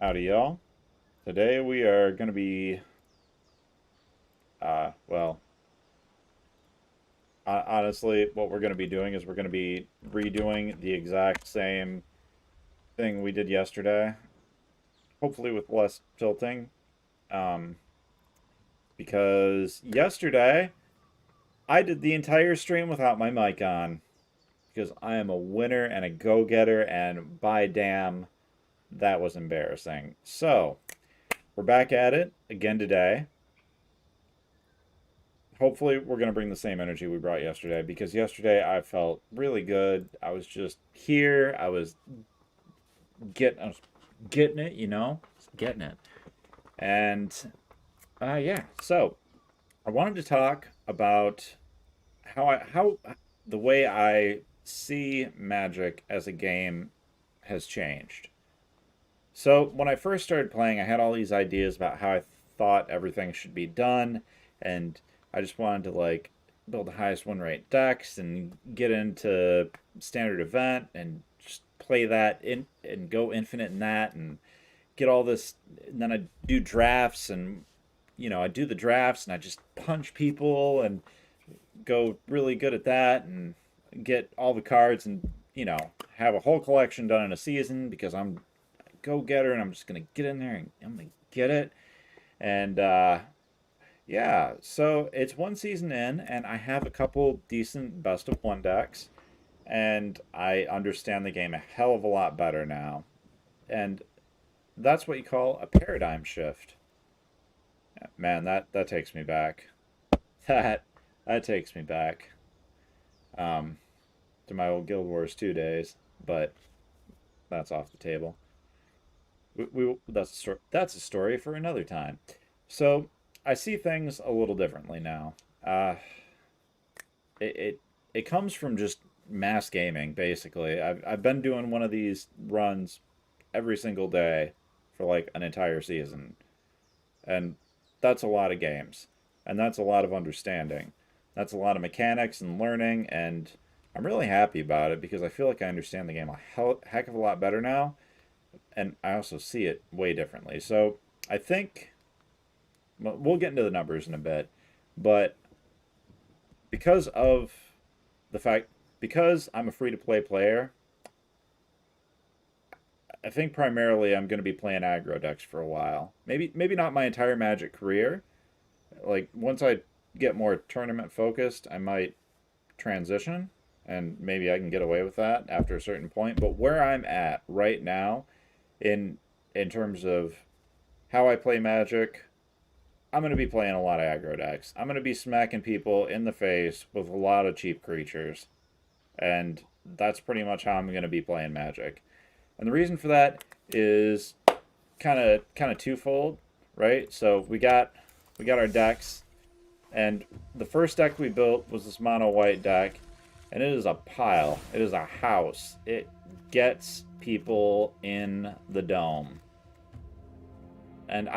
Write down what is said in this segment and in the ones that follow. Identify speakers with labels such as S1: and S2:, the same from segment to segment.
S1: Howdy, y'all. Today we are going to be, well, honestly, what we're going to be doing is we're going to be redoing the exact same thing we did yesterday, hopefully with less tilting, um, because yesterday I did the entire stream without my mic on, because I am a winner and a go-getter, and by damn, that was embarrassing. So, we're back at it again today. Hopefully we're going to bring the same energy we brought yesterday, because yesterday I felt really good. I was just here. I was getting it, getting it. And yeah, so I wanted to talk about how the way I see Magic as a game has changed. So when I first started playing, I had all these ideas about how I thought everything should be done, and I just wanted to like build the highest win rate decks and get into standard event and just play that in and go infinite in that and get all this. And then I do drafts and I do the drafts and I just punch people and go really good at that and get all the cards and have a whole collection done in a season because I'm go getter and I'm just gonna get in there and I'm gonna get it. And yeah, so it's one season in and I have a couple decent best of one decks and I understand the game a hell of a lot better now. And that's what you call a paradigm shift. Man, that takes me back. That that takes me back um, to my old Guild Wars 2 days, but that's off the table. That's a story for another time. So I see things a little differently now. Uh, it, it it comes from just mass gaming basically. I've been doing one of these runs every single day for like an entire season, and that's a lot of games, and that's a lot of understanding. That's a lot of mechanics and learning, and I'm really happy about it because I feel like I understand the game a heck of a lot better now, and I also see it way differently. So I think we'll get into the numbers in a bit, but because of the fact, because I'm a free to play player, I think primarily I'm going to be playing aggro decks for a while. Maybe not my entire Magic career. Like once I get more tournament focused, I might transition and maybe I can get away with that after a certain point. But where I'm at right now in terms of how I play Magic, I'm going to be playing a lot of aggro decks. I'm going to be smacking people in the face with a lot of cheap creatures. And that's pretty much how I'm going to be playing Magic. And the reason for that is kind of twofold, right? So we got our decks, and the first deck we built was this mono white deck, and it is a pile. It is a house. It gets people in the dome. And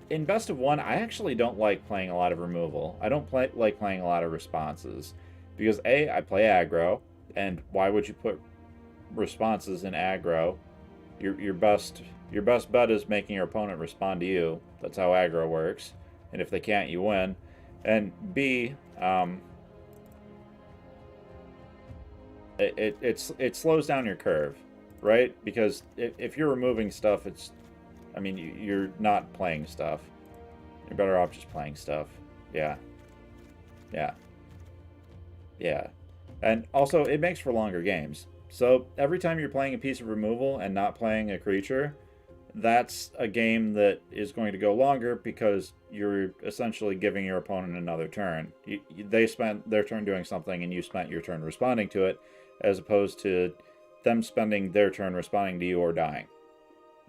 S1: in best of one, I actually don't like playing a lot of removal. I don't like playing a lot of responses because I play aggro, and why would you put responses in aggro? Your best bet is making your opponent respond to you. That's how aggro works. And if they can't, you win. And B, it slows down your curve, right? Because if you're removing stuff, I mean, you're not playing stuff. You're better off just playing stuff. Yeah, yeah, yeah. And also, it makes for longer games. So every time you're playing a piece of removal and not playing a creature, that's a game that is going to go longer because you're essentially giving your opponent another turn. They spent their turn doing something and you spent your turn responding to it, as opposed to them spending their turn responding to you or dying.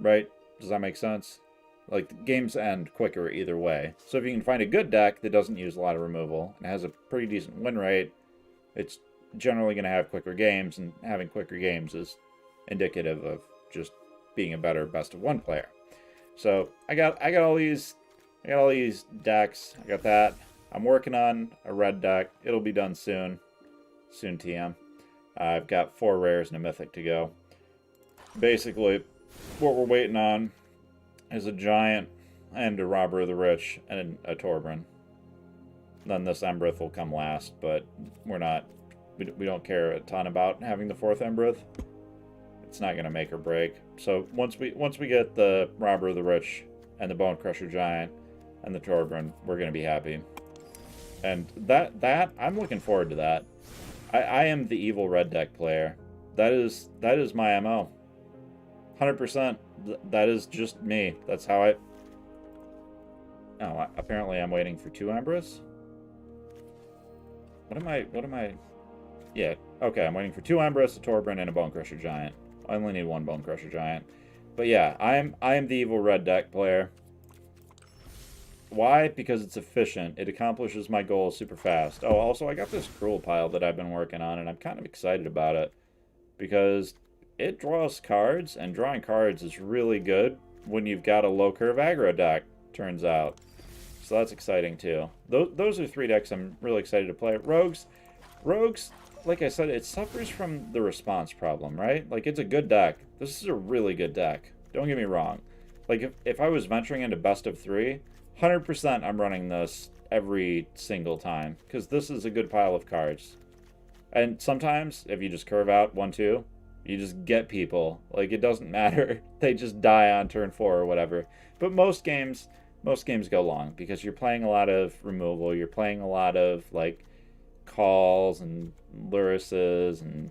S1: Right? Does that make sense? Like, the games end quicker either way. So if you can find a good deck that doesn't use a lot of removal and has a pretty decent win rate, it's generally going to have quicker games, and having quicker games is indicative of just being a better best of one player. So I got all these decks. I got that. I'm working on a red deck. It'll be done soon. Soon TM. I've got 4 rares and a mythic to go. Basically, what we're waiting on is a giant and a robber of the rich and a Torbran. Then this Embrith will come last, but we're not. We don't care a ton about having the fourth Embrith. It's not gonna make or break. So once we get the robber of the rich and the Bone Crusher giant and the Torbran, we're gonna be happy. And that I'm looking forward to that. I am the evil red deck player. That is my MO. 100%. That is just me. That's how I. Oh, apparently I'm waiting for 2 Embrys. What am I? Yeah, okay, I'm waiting for 2 Embrys, a Torbran, and a Bone Crusher Giant. I only need 1 Bone Crusher Giant. But yeah, I am the evil red deck player. Why? Because it's efficient. It accomplishes my goals super fast. Oh, also, I got this Cruel pile that I've been working on, and I'm kind of excited about it. Because it draws cards, and drawing cards is really good when you've got a low-curve aggro deck, turns out. So that's exciting, too. Those are 3 decks I'm really excited to play. Rogues, like I said, it suffers from the response problem, right? Like, it's a good deck. This is a really good deck. Don't get me wrong. Like, if I was venturing into best of 3, 100% I'm running this every single time. Because this is a good pile of cards. And sometimes, if you just curve out 1-2, you just get people. Like, it doesn't matter. They just die on turn 4 or whatever. But most games go long. Because you're playing a lot of removal. You're playing a lot of, like, calls and Lurises and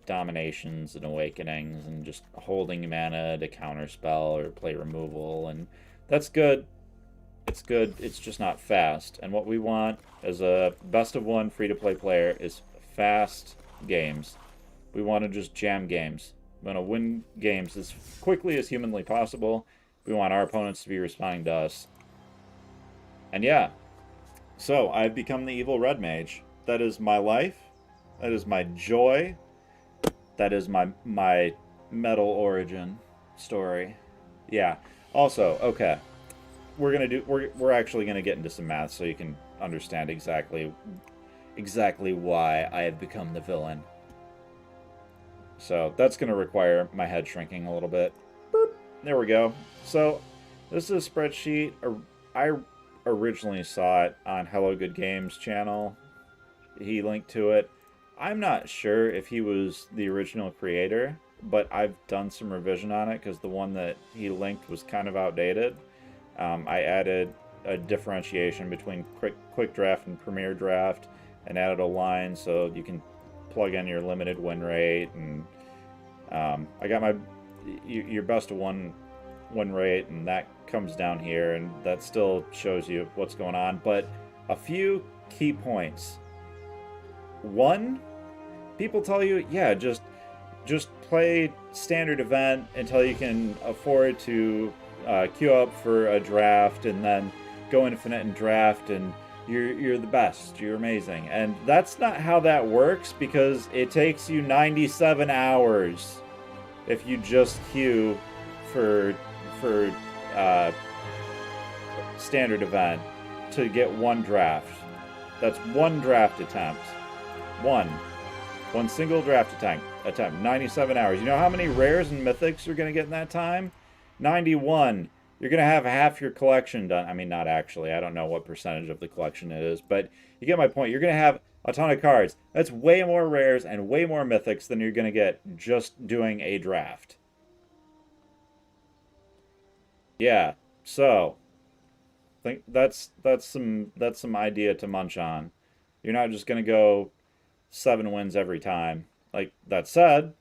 S1: dominations and awakenings and just holding mana to counterspell or play removal, and that's good. It's good, it's just not fast. And what we want as a best of 1 free-to-play player is fast games. We want to just jam games. We want to win games as quickly as humanly possible. We want our opponents to be responding to us. And yeah, so I've become the evil red mage. That is my life. That is my joy. That is my metal origin story. Yeah. Also, okay. We're actually gonna get into some math so you can understand exactly why I have become the villain. So that's gonna require my head shrinking a little bit. Boop. There we go. So this is a spreadsheet. I originally saw it on Hello Good Games channel. He linked to it. I'm not sure if he was the original creator, but I've done some revision on it because the one that he linked was kind of outdated. I added a differentiation between quick draft and premier draft and added a line so you can plug in your limited win rate, and I got my your best of 1 win rate, and that comes down here, and that still shows you what's going on. But a few key points. 1, people tell you, yeah, just play standard event until you can afford to queue up for a draft, and then go infinite and draft, and you're the best, you're amazing. And that's not how that works, because it takes you 97 hours if you just queue for standard event to get 1 draft. That's 1 draft attempt. One single draft attempt. 97 hours. You know how many rares and mythics you're going to get in that time? 91. You're going to have half your collection done. I mean, not actually. I don't know what percentage of the collection it is, but you get my point. You're going to have a ton of cards. That's way more rares and way more mythics than you're going to get just doing a draft. Yeah. So, I think that's some idea to munch on. You're not just going to go 7 wins every time. Like, that said,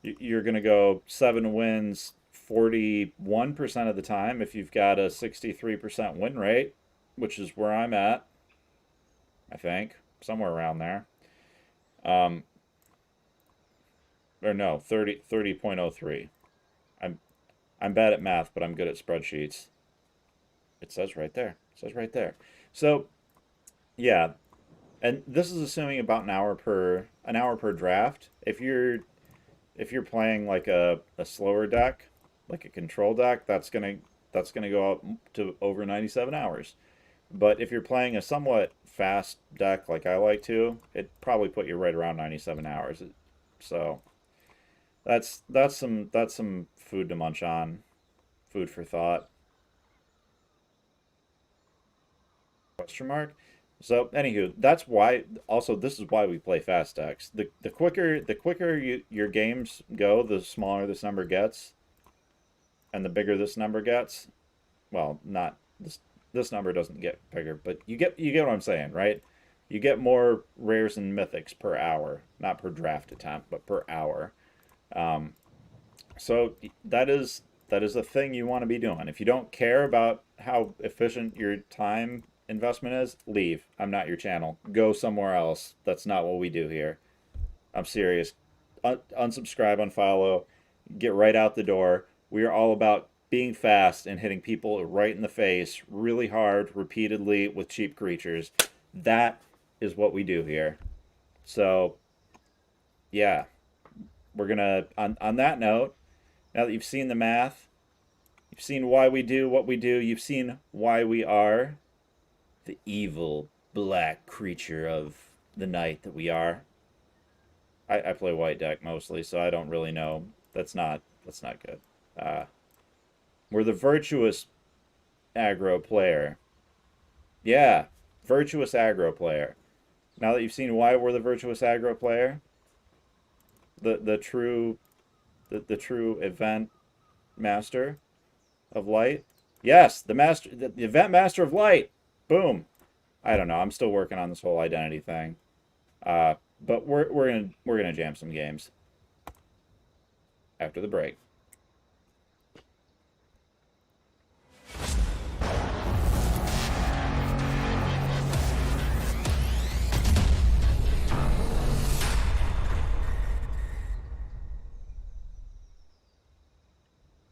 S1: you're going to go 7 wins 41% of the time if you've got a 63% win rate, which is where I'm at, I think. Somewhere around there. Or no, 30.03. I'm bad at math, but I'm good at spreadsheets. It says right there. It says right there. So, yeah. And this is assuming about an hour per draft. If you're playing like a slower deck, like a control deck, that's gonna go up to over 97 hours. But if you're playing a somewhat fast deck like I like to, it probably put you right around 97 hours. So that's some food to munch on, food for thought. question mark. So anywho, that's why. Also, this is why we play fast decks. The quicker your games go, the smaller this number gets, and the bigger this number gets. Well, not this number doesn't get bigger, but you get what I'm saying, right? You get more rares and mythics per hour, not per draft attempt, but per hour. So that is a thing you want to be doing. If you don't care about how efficient your time investment is, leave. I'm not your channel. Go somewhere else. That's not what we do here. I'm serious. Unsubscribe, unfollow, get right out the door. We are all about being fast and hitting people right in the face really hard, repeatedly with cheap creatures. That is what we do here. So, yeah. We're going to, on that note, now that you've seen the math, you've seen why we do what we do, you've seen why we are the evil black creature of the night that we are. I play white deck mostly, so I don't really know. That's not good. We're the virtuous aggro player. Yeah, virtuous aggro player. Now that you've seen why we're the virtuous aggro player, the true event master of light. Yes, the event master of light. Boom. I don't know. I'm still working on this whole identity thing. But we're gonna jam some games after the break.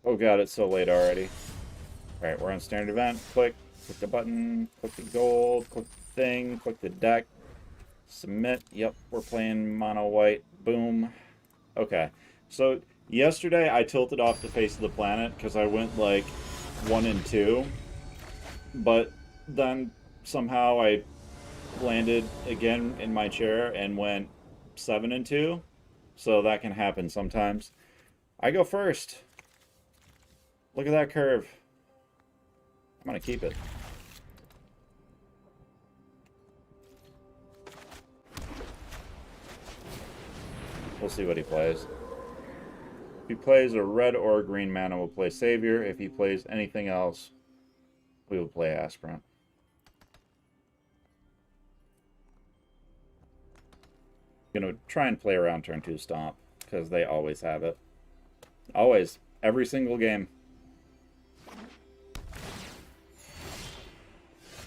S1: Oh god, it's so late already. Alright, we're on standard event. Click the button, click the gold, click the thing, click the deck. Submit. Yep, we're playing mono white. Boom. Okay. So yesterday I tilted off the face of the planet because I went like 1 and 2. But then somehow I landed again in my chair and went 7 and 2. So that can happen sometimes. I go first. Look at that curve. I'm gonna keep it. We'll see what he plays. If he plays a red or a green mana, we'll play Savior. If he plays anything else, we will play Aspirant. Gonna try and play around turn 2 Stomp, because they always have it. Always. Every single game.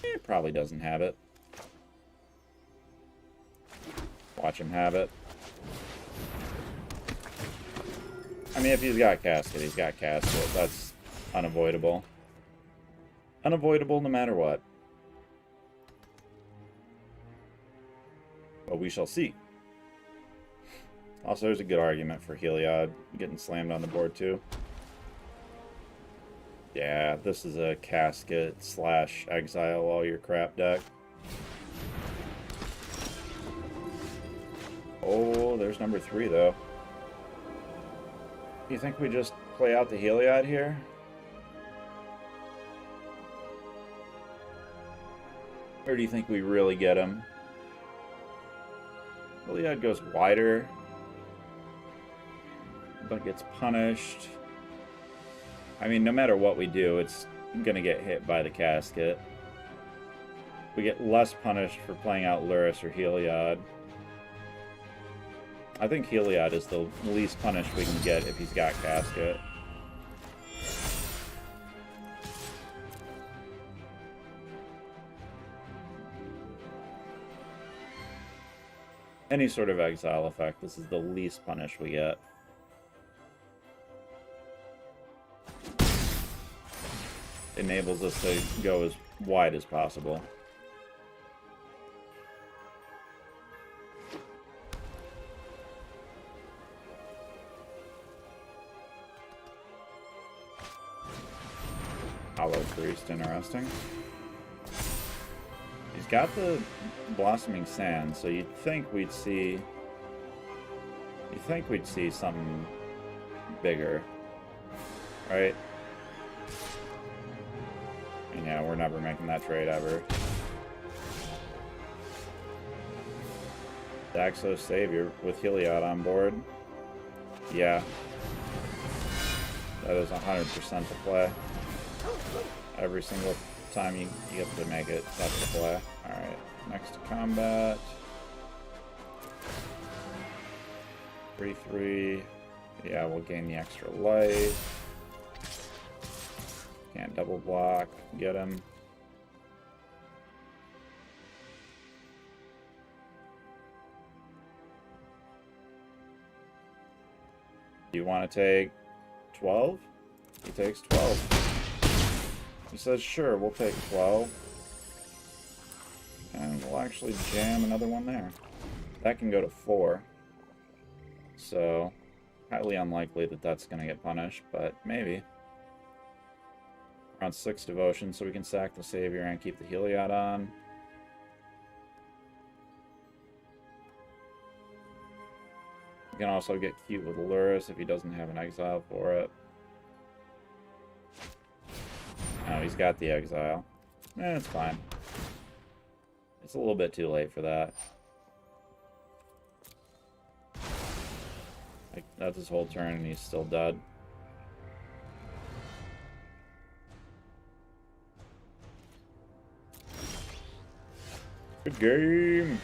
S1: It probably doesn't have it. Watch him have it. I mean, if he's got Casket, he's got Casket. That's unavoidable. Unavoidable no matter what. But we shall see. Also, there's a good argument for Heliod getting slammed on the board, too. Yeah, this is a Casket / exile all your crap deck. Oh, there's number 3, though. Do you think we just play out the Heliod here? Or do you think we really get him? Heliod goes wider, but gets punished. I mean, no matter what we do, it's going to get hit by the Casket. We get less punished for playing out Lurrus or Heliod. I think Heliod is the least punished we can get if he's got Casket. Any sort of exile effect, this is the least punished we get. Enables us to go as wide as possible. Hollow Priest, interesting. He's got the Blossoming Sand, so you'd think we'd see... something bigger, right? And yeah, we're never making that trade ever. Daxos Savior with Heliod on board. Yeah. That is 100% the play. Every single time you get to make it, that's the play. Alright, next to combat. 3-3. Yeah, we'll gain the extra life. Can't double block. Get him. Do you want to take 12? He takes 12. He says, sure, we'll take 12. And we'll actually jam another one there. That can go to 4. So, highly unlikely that that's going to get punished, but maybe. We're on 6 devotion, so we can sack the Savior and keep the Heliod on. We can also get cute with Lurrus if he doesn't have an exile for it. No, he's got the exile. It's fine. It's a little bit too late for that. Like, that's his whole turn and he's still dead. Good game!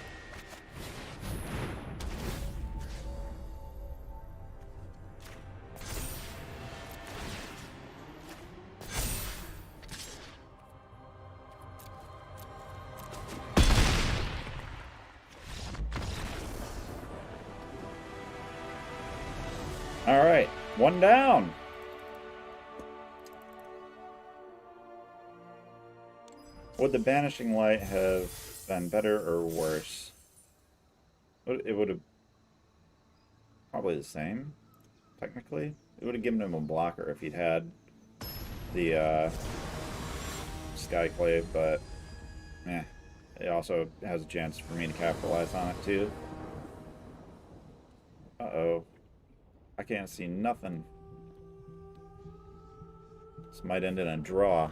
S1: Alright, 1 down! Would the Banishing Light have been better or worse? It would have... probably the same, technically. It would have given him a blocker if he'd had the Skyclave, but... it also has a chance for me to capitalize on it, too. Uh-oh. I can't see nothing. This might end in a draw.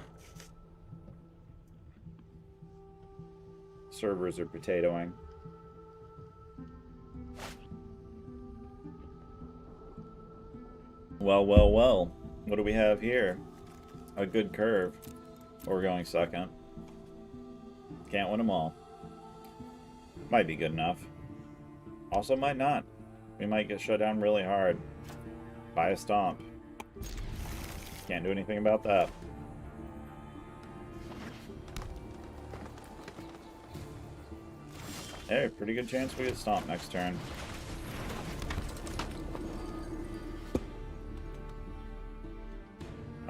S1: Servers are potatoing. Well, well, well. What do we have here? A good curve. We're going second. Can't win them all. Might be good enough. Also might not. We might get shut down really hard. By a stomp. Can't do anything about that. Hey, pretty good chance we get stomped next turn.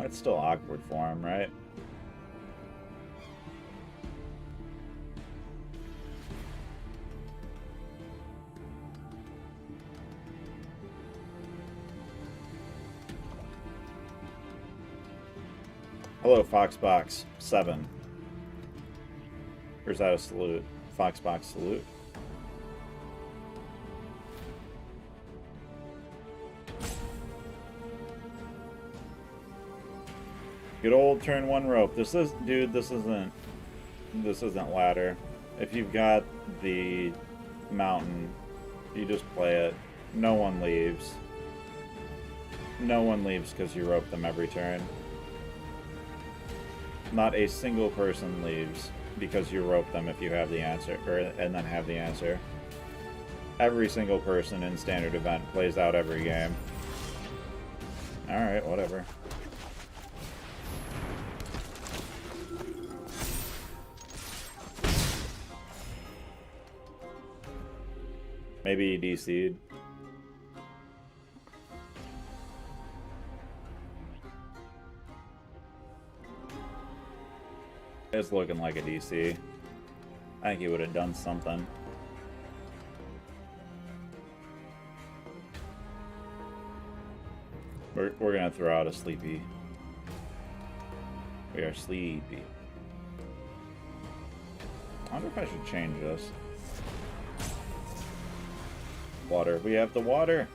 S1: It's still awkward for him, right? Hello, Foxbox 7. Or is that a salute? Foxbox salute. Good old turn 1 rope. This is, dude, this isn't ladder. If you've got the mountain, you just play it. No one leaves. No one leaves because you rope them every turn. Not a single person leaves because you rope them if you have the answer, and then have the answer. Every single person in standard event plays out every game. Alright, whatever. Maybe he DC'd. It's looking like a DC. I think he would have done something. We're gonna throw out a sleepy. We are sleepy. I wonder if I should change this. Water. We have the water.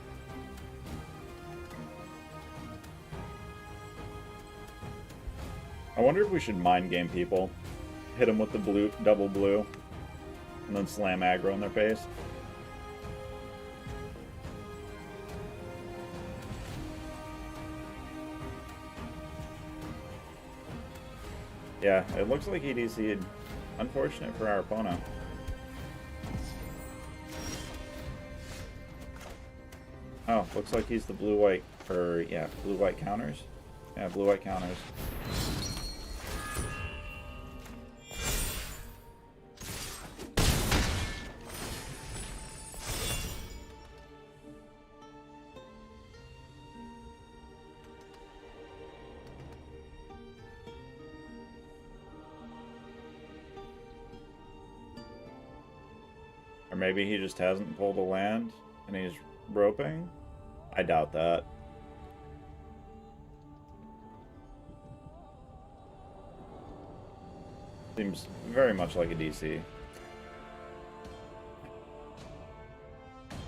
S1: I wonder if we should mind game people. Hit them with the blue, double blue, and then slam aggro in their face. Yeah, it looks like he DC'd. Unfortunate for our opponent. Oh, looks like he's the blue-white, or yeah, blue-white counters. Yeah, blue-white counters. Or maybe he just hasn't pulled a land and he's roping? I doubt that. Seems very much like a DC.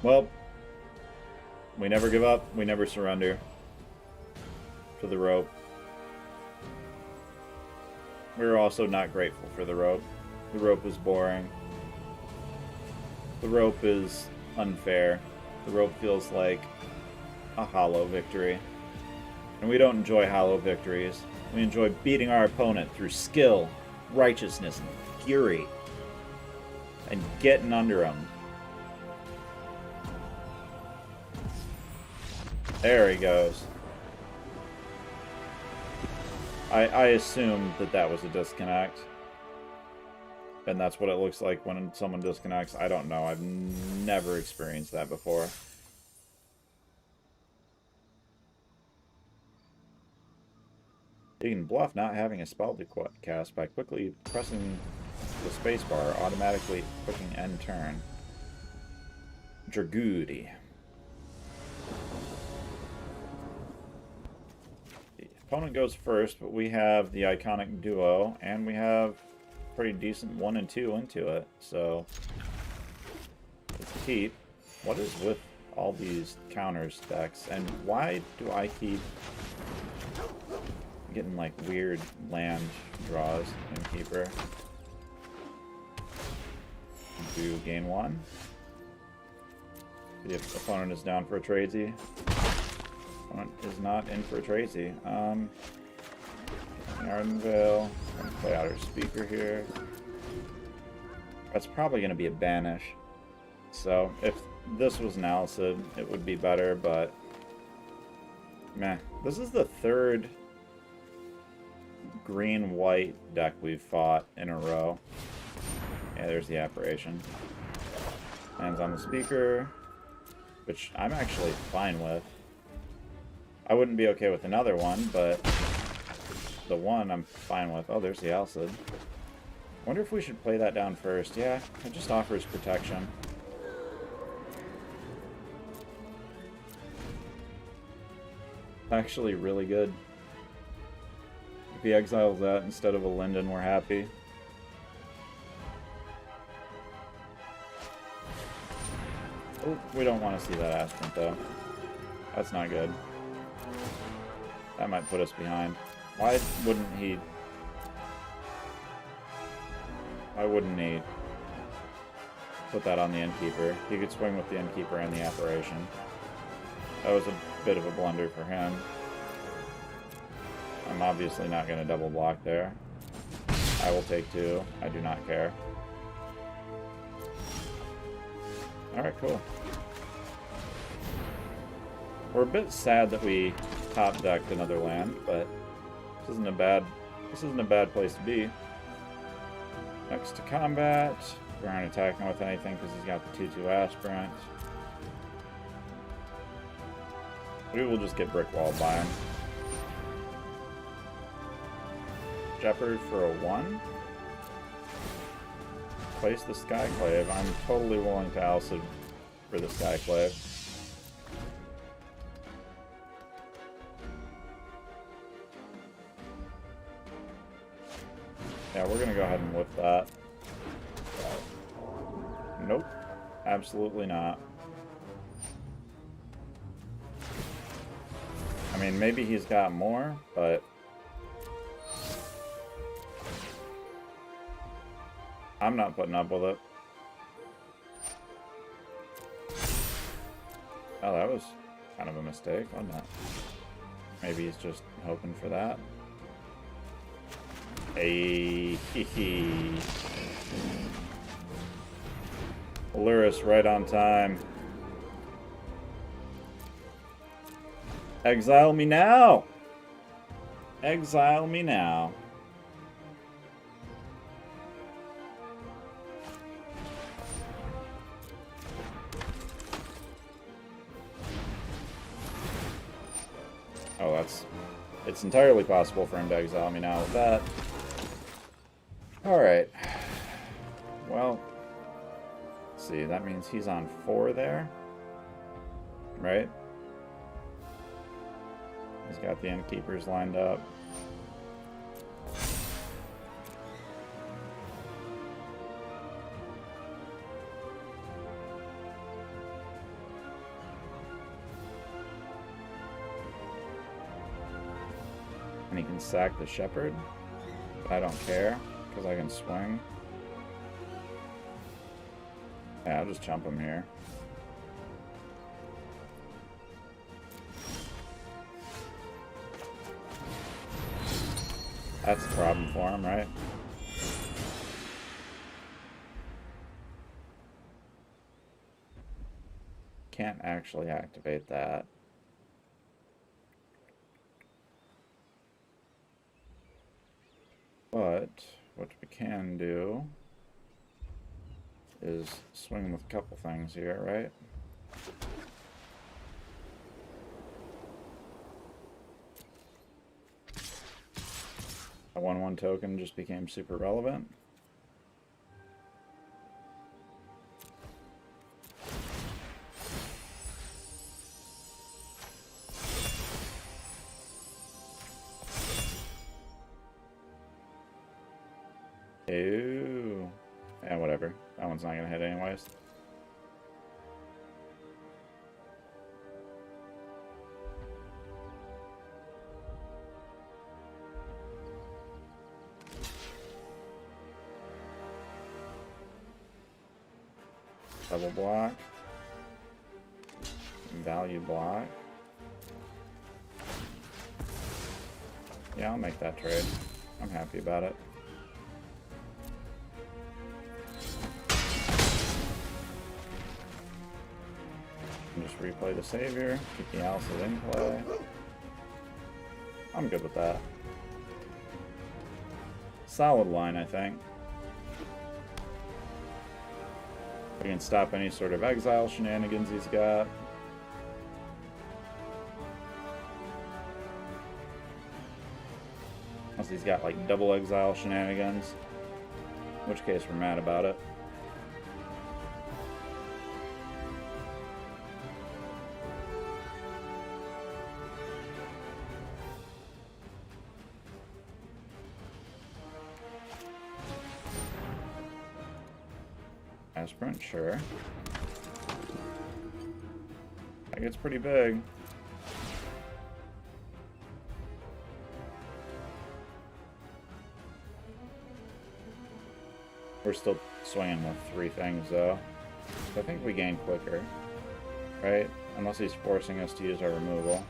S1: Well, we never give up, we never surrender to the rope. We're also not grateful for the rope. The rope is boring. The rope is unfair. The rope feels like a hollow victory. And we don't enjoy hollow victories. We enjoy beating our opponent through skill, righteousness, and fury. And getting under them. There he goes. I assumed that that was a disconnect. And that's what it looks like when someone disconnects. I don't know. I've never experienced that before. You can bluff not having a spell to cast by quickly pressing the spacebar, automatically clicking end turn. Dragudi. The opponent goes first, but we have the iconic duo, and we have pretty decent 1 and 2 into it, so let's keep. What is with all these counters decks, and why do I keep getting like weird land draws in Keeper? Do gain 1. The opponent is down for a tradesy. Opponent is not in for a tradesy. Ardenvale. I'm gonna play out our speaker here. That's probably going to be a banish. So if this was an Alcid, it would be better, but meh. This is the third green-white deck we've fought in a row. Yeah, there's the apparition. Lands on the speaker, which I'm actually fine with. I wouldn't be okay with another one, but the one I'm fine with. Oh, there's the Alcid. Wonder if we should play that down first. Yeah, it just offers protection. Actually really good. If he exiles that instead of a Linden, we're happy. Oh, we don't want to see that Aspirant though. That's not good. That might put us behind. Why wouldn't he put that on the Innkeeper? He could swing with the Innkeeper and the Apparition. That was a bit of a blunder for him. I'm obviously not going to double block there. I will take 2. I do not care. Alright, cool. We're a bit sad that we top decked another land, but this isn't a bad place to be. Next to combat. We aren't attacking with anything because he's got the 2/2 Aspirant. We will just get brick walled by him. Jeopard for a 1. Place the Skyclave. I'm totally willing to Alcid for the Skyclave. Yeah, we're gonna go ahead and lift that. Nope. Absolutely not. I mean, maybe he's got more, but I'm not putting up with it. Oh, that was kind of a mistake, wasn't it? Maybe he's just hoping for that. A hee hee. Lurus right on time. Exile me now! Exile me now. Oh, it's entirely possible for him to exile me now with that. Alright. Well, let's see, that means he's on 4 there. Right? He's got the Innkeepers lined up. And he can sack the Shepherd. But I don't care, because I can swing. Yeah, I'll just chump him here. That's the problem for him, right? Can't actually activate that. But what we can do is swing with a couple things here, right? A 1/1 token just became super relevant. Ooh. Yeah, whatever. That one's not gonna hit anyways. Double block. Value block. Yeah, I'll make that trade. I'm happy about it. And just replay the Savior. Keep the Alice's in play. I'm good with that. Solid line, I think. We can stop any sort of exile shenanigans he's got. Unless he's got like double exile shenanigans. In which case we're mad about it. Aspirant, sure. That gets pretty big. We're still swinging with 3 things though. So I think we gain quicker, right? Unless he's forcing us to use our removal.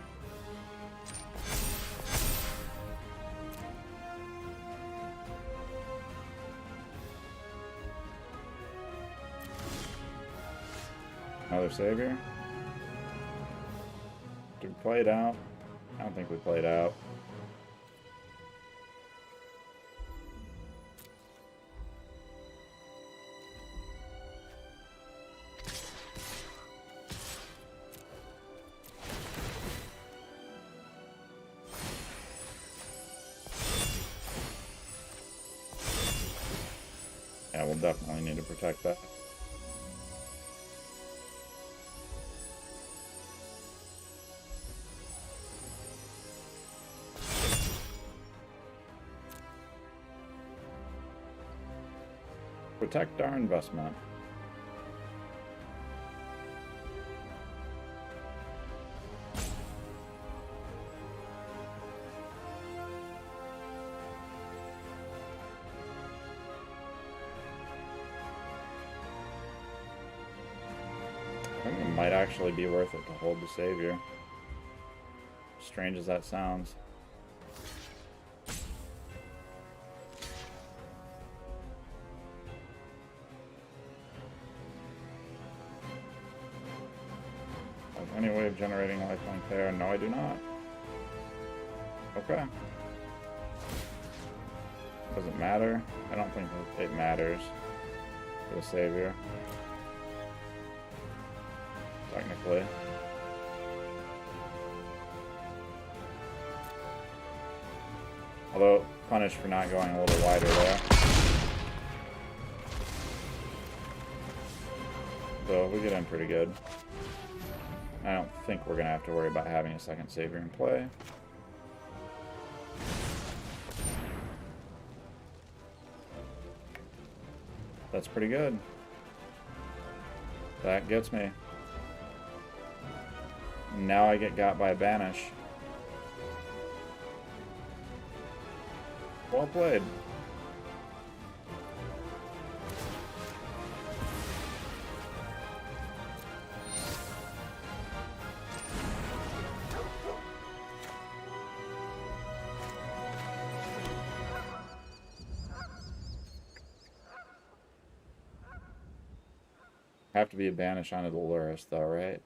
S1: Another Savior. Did we play it out? I don't think we played out. Yeah, we'll definitely need to protect that. Protect our investment. I think it might actually be worth it to hold the Savior. Strange as that sounds. generating lifelink there. No, I do not. Okay. Does it matter? I don't think it matters for the savior. Technically. Although, punished for not going a little wider there. So, we get in pretty good. I don't think we're going to have to worry about having a second savior in play. That's pretty good. That gets me. Now I get got by Banish. Well played. Have to be a banish onto the Lurrus though, right?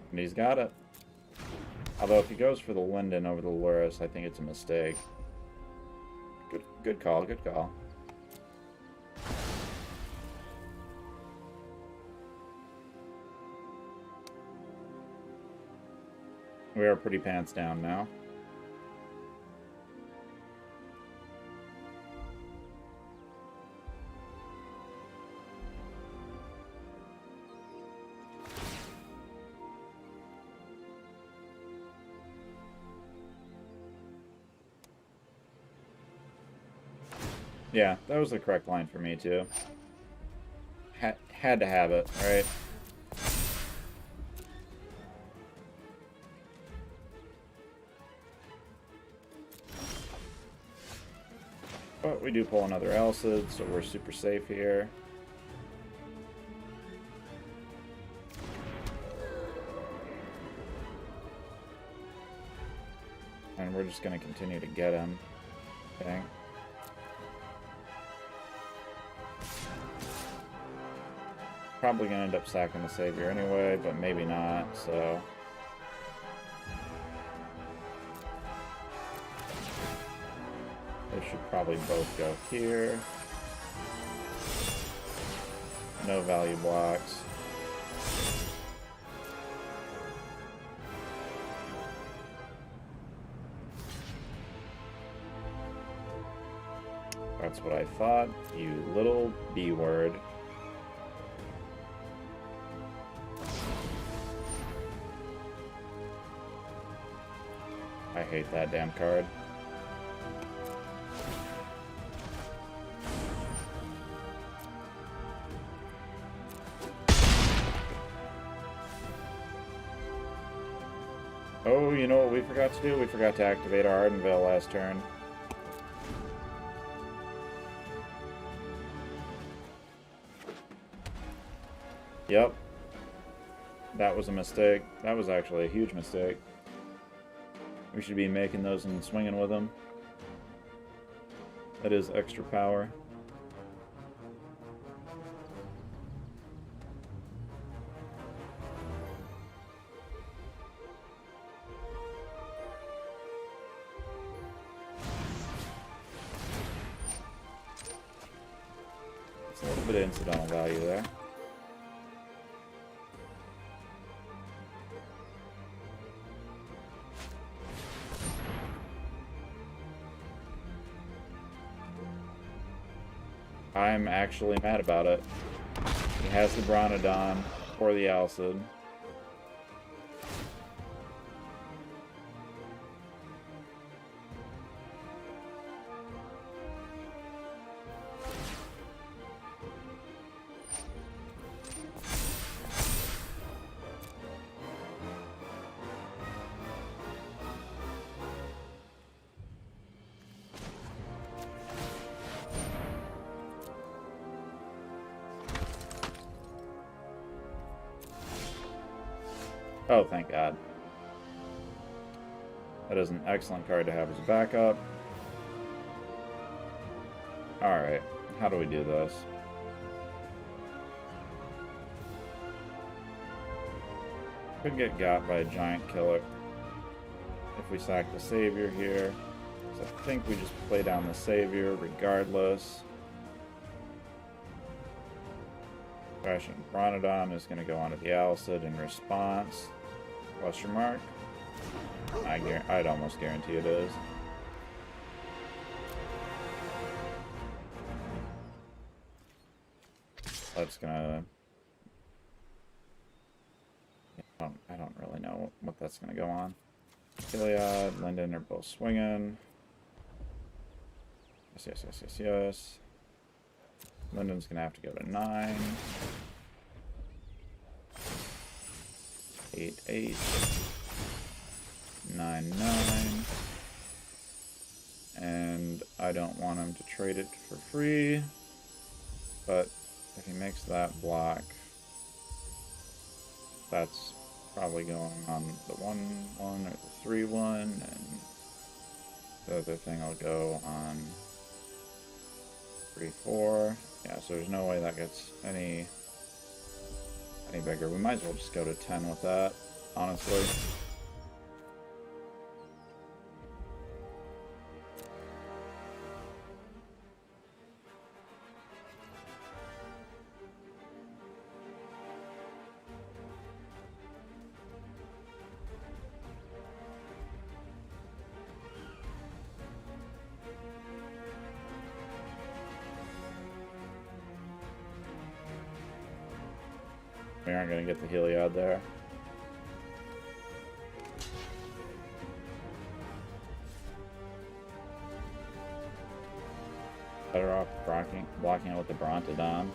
S1: And he's got it. Although if he goes for the Linden over the Lurrus, I think it's a mistake. Good call, good call. We are pretty pants down now. Yeah, that was the correct line for me too. Had to have it, right? But we do pull another Elcid, so we're super safe here. And we're just going to continue to get him, I think. Probably going to end up sacking the Savior anyway, but maybe not, so... They should probably both go here. No value blocks. That's what I thought, you little B-word. I hate that damn card. Oh, you know what we forgot to do? We forgot to activate our Ardenvale last turn. Yep. That was a mistake. That was actually a huge mistake. We should be making those and swinging with them. That is extra power. It's a little bit of incidental value there. I'm actually mad about it. He has the Bronodon or the Alcid. Oh, thank God. That is an excellent card to have as a backup. Alright, how do we do this? Could get got by a giant killer if we sack the Savior here. So I think we just play down the Savior regardless. Crashing Bronodon is going to go onto the Alcid in response. Question mark? I'd almost guarantee it is. That's gonna... I don't really know what that's gonna go on. Gilead, Linden are both swinging. Yes. Linden's gonna have to go to 9. 8. 9. And I don't want him to trade it for free, but if he makes that block, that's probably going on the 1-1 or the 3-1, and the other thing will go on 3-4. Yeah, so there's no way that gets any bigger. We might as well just go to 10 with that, honestly. We aren't going to get the Heliod there. Better off blocking it with the Brontodon.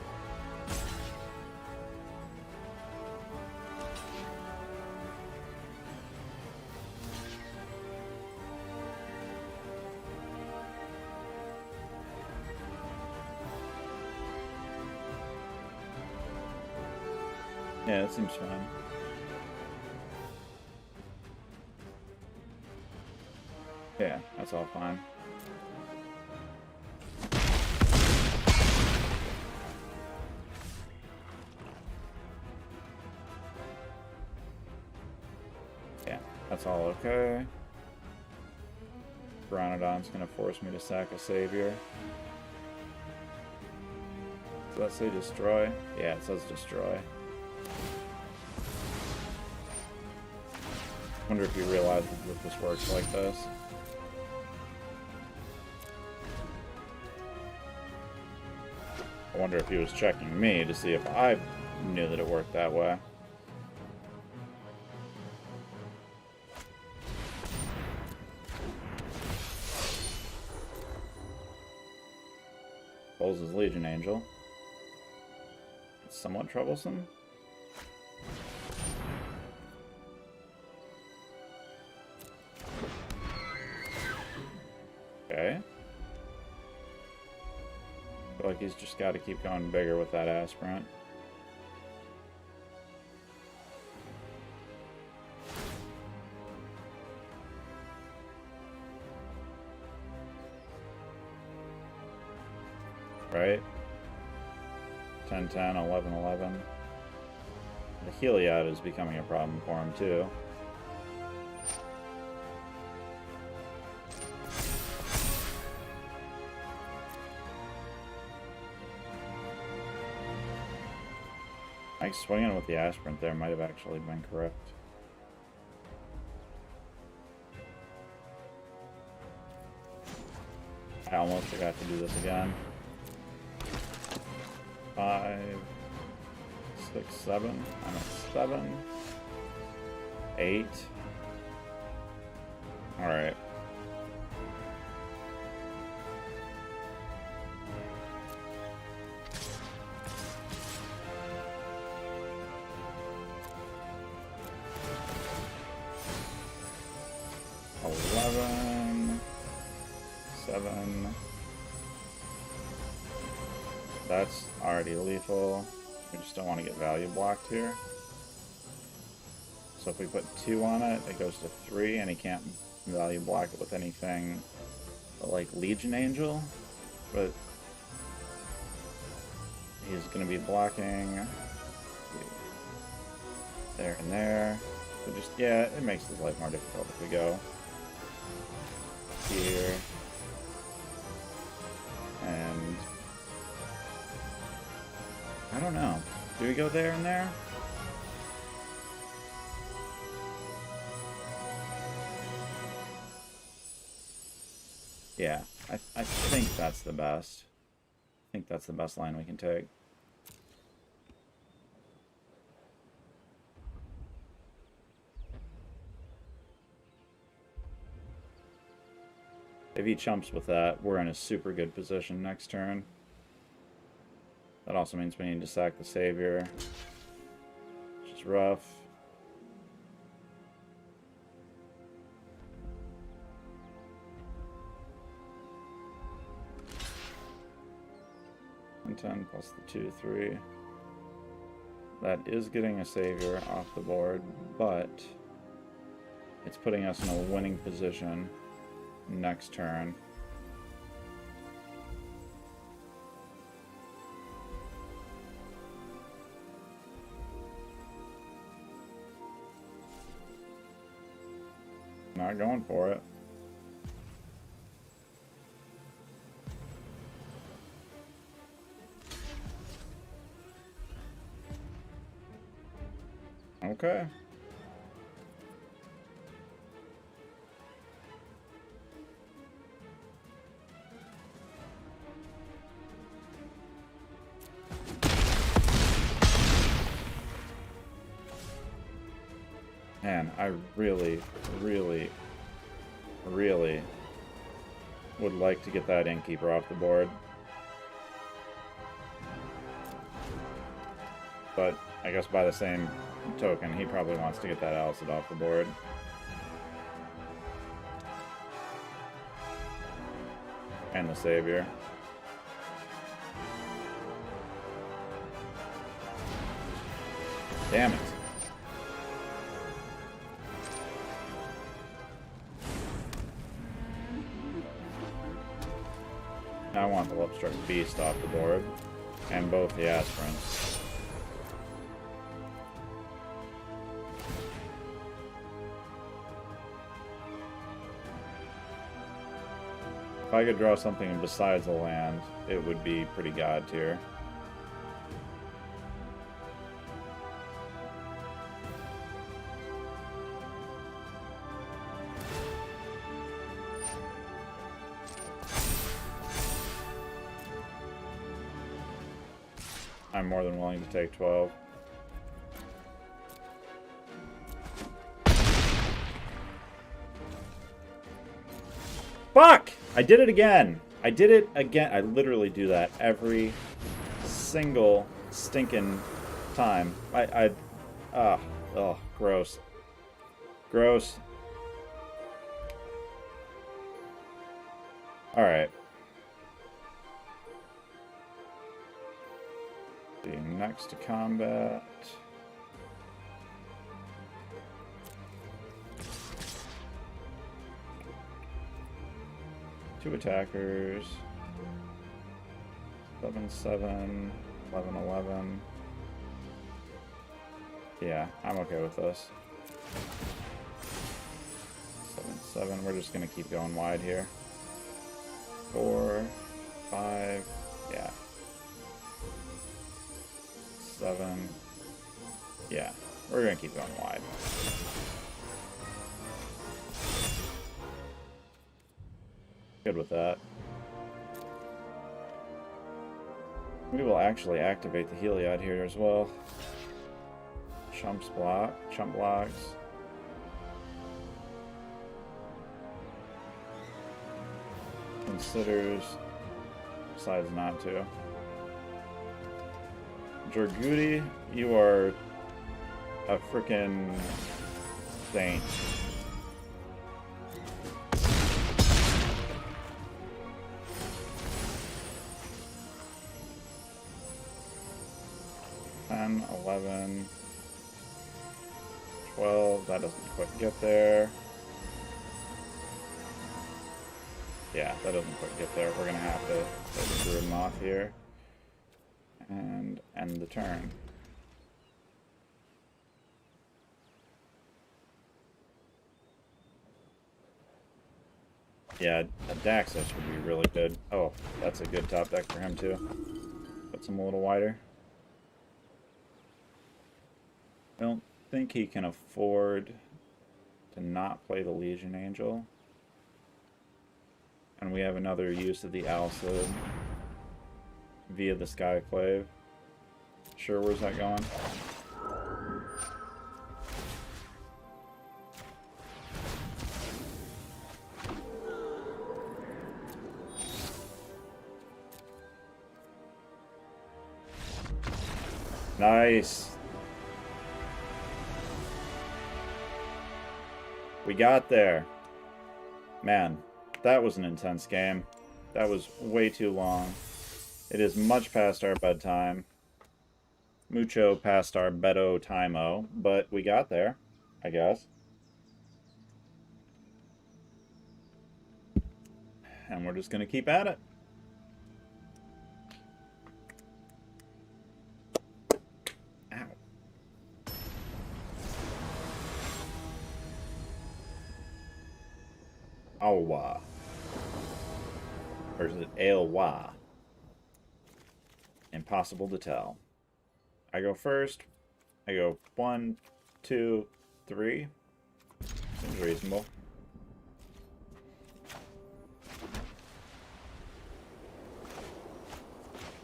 S1: Yeah, that seems fine. Yeah, that's all fine. Yeah, that's all okay. Bronodon's gonna force me to sack a Savior. Does that say destroy? Yeah, it says destroy. I wonder if you realize that this works like this. I wonder if he was checking me to see if I knew that it worked that way. Pulls his Legion Angel. It's somewhat troublesome. Okay. I feel like he's just got to keep going bigger with that aspirant. Right? 10-10, 11-11. The Heliod is becoming a problem for him too. Like swinging with the aspirant there might have actually been correct. I almost forgot to do this again. 5, 6, 7. I'm at 7. 8. Alright. That's already lethal. We just don't want to get value blocked here. So if we put 2 on it, it goes to 3, and he can't value block it with anything like Legion Angel. But he's going to be blocking there and there. So just, yeah, it makes his life more difficult if we go here. And I don't know. Do we go there and there? Yeah, I think that's the best. I think that's the best line we can take. If he chumps with that, we're in a super good position next turn. That also means we need to sack the Savior, which is rough. And 10 plus the 2, 3. That is getting a Savior off the board, but it's putting us in a winning position next turn. Not going for it. Okay. Man, I really, really, really would like to get that Innkeeper off the board. But I guess by the same token, he probably wants to get that Alicid off the board. And the Savior. Damn it. I want the Lipstruck Beast off the board, and both the Aspirants. If I could draw something besides a land, it would be pretty god tier. I'm more than willing to take 12. Fuck! I did it again! I did it again. I literally do that every single stinking time. Oh, gross. Gross. Alright. Being next to combat. Two attackers. 7-7, 11-11. Yeah, I'm okay with this. 7-7. We're just gonna keep going wide here. 4, 5. Yeah. 7. Yeah, we're gonna keep going wide. Good with that. We will actually activate the Heliod here as well. Chump blocks. Considers, decides not to. Jorgudi, you are a frickin' saint. 12. That doesn't quite get there. Yeah, that doesn't quite get there. We're going to have to screw him off here. And end the turn. Yeah, a Daxos would be really good. Oh, that's a good top deck for him too. Puts him a little wider. I don't think he can afford to not play the Legion Angel. And we have another use of the Alcid via the Skyclave. Sure, where's that going? Nice. We got there. Man, that was an intense game. That was way too long. It is much past our bedtime. Mucho past our bedo time-o, but we got there, I guess. And we're just going to keep at it. Ow. Awa. Or is it Ailwa? Impossible to tell. I go first. I go 1, 2, 3. Seems reasonable.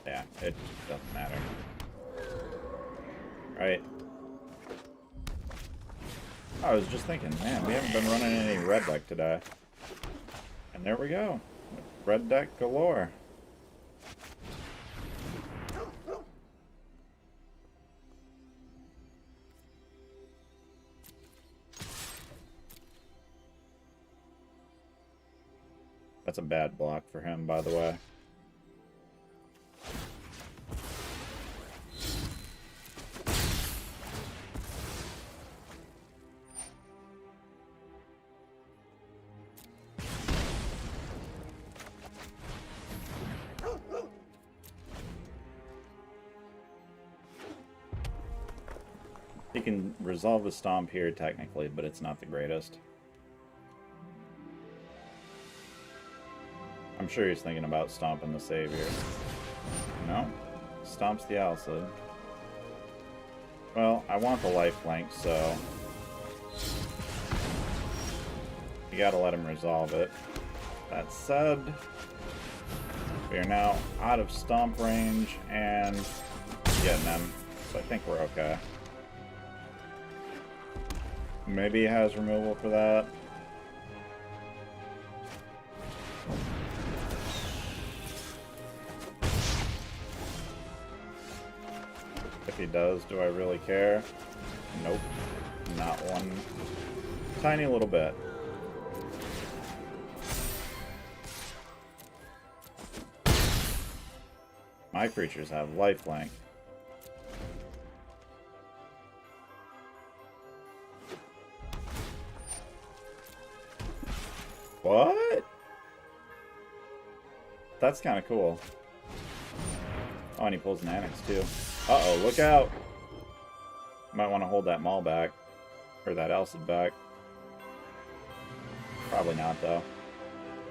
S1: Yeah, it doesn't matter. Right. I was just thinking, man, we haven't been running any red deck today. And there we go. Red deck galore. That's a bad block for him, by the way. He can resolve the stomp here technically, but it's not the greatest. I'm sure he's thinking about stomping the Savior. No? Stomps the Alcid. Well, I want the lifelink, so you gotta let him resolve it. That said, we are now out of stomp range and getting him, so I think we're okay. Maybe he has removal for that. If he does, do I really care? Nope. Not one tiny little bit. My creatures have lifelink. What? That's kind of cool. Oh, and he pulls an Annex too. Uh-oh, look out! Might want to hold that Maul back. Or that Alcid back. Probably not, though.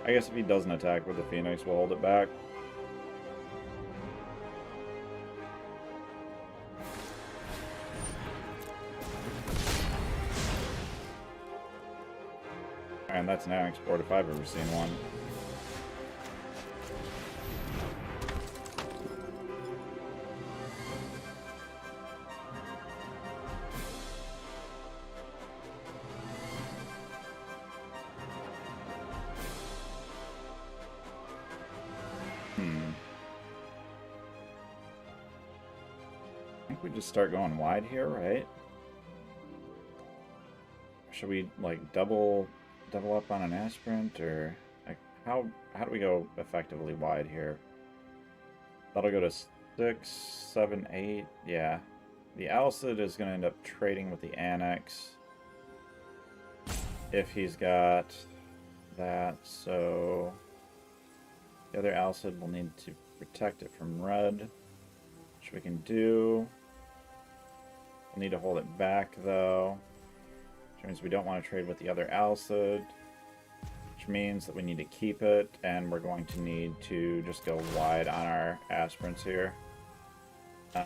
S1: I guess if he doesn't attack with the Phoenix, we'll hold it back. And that's an Annex board if I've ever seen one. I think we just start going wide here, right? Should we like double up on an Aspirant, or like how do we go effectively wide here? That'll go to 6, 7, 8. Yeah, the Alcid is going to end up trading with the Annex. if he's got that, so the other Alcid will need to protect it from red, which we can do. We'll need to hold it back, though, which means we don't want to trade with the other Alcid, which means that we need to keep it, and we're going to need to just go wide on our aspirants here. I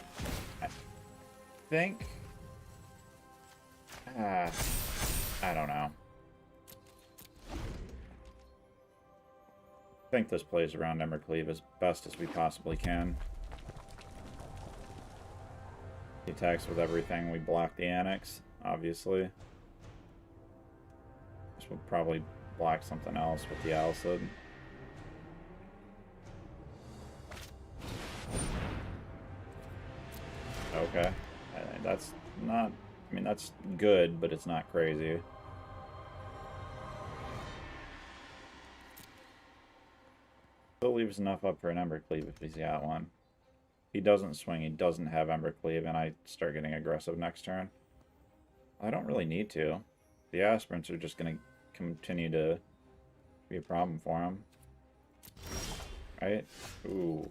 S1: think... I don't know. I think this plays around Embercleave as best as we possibly can. He attacks with everything. We block the Annex, obviously. This will probably block something else with the Alcid. Okay. That's not... I mean, that's good, but it's not crazy. Still leaves enough up for an Embercleave if he's got one. He doesn't swing, he doesn't have Embercleave, and I start getting aggressive next turn. I don't really need to. The aspirants are just going to continue to be a problem for him. Right? Ooh.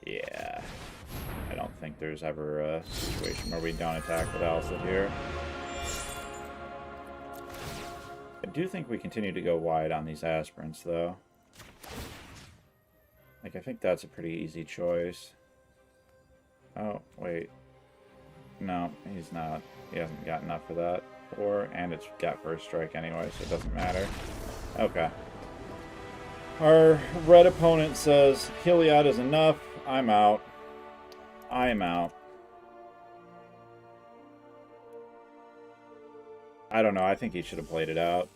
S1: Yeah. I don't think there's ever a situation where we don't attack with Alcid here. I do think we continue to go wide on these aspirants, though. Like, I think that's a pretty easy choice. Oh, wait. No, he's not. He hasn't got enough for that. And it's got first strike anyway, so it doesn't matter. Okay. Our red opponent says, Heliod is enough. I'm out. I'm out. I don't know. I think he should have played it out.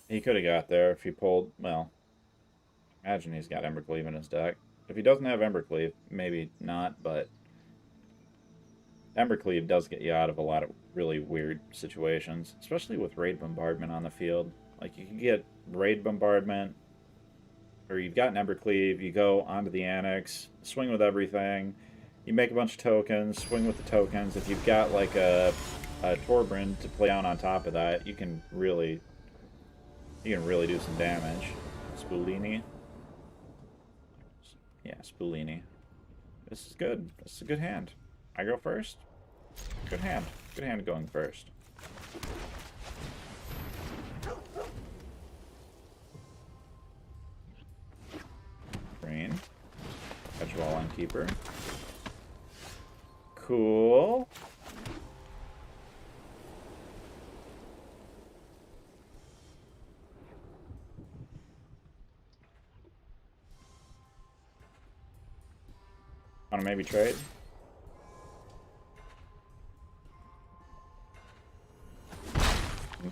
S1: He could have got there if he pulled... Well, imagine he's got Embercleave in his deck. If he doesn't have Embercleave, maybe not, but... Embercleave does get you out of a lot of really weird situations, especially with Raid Bombardment on the field. Like, you can get Raid Bombardment, or you've got an Embercleave, you go onto the Annex, swing with everything, you make a bunch of tokens, swing with the tokens. If you've got, like, a Torbran to play on top of that, you can really do some damage. Spulini. Yeah, Spulini. This is good. This is a good hand. I go first? Good hand. Good hand going first. Green. Catch wall on keeper. Cool. Wanna maybe trade?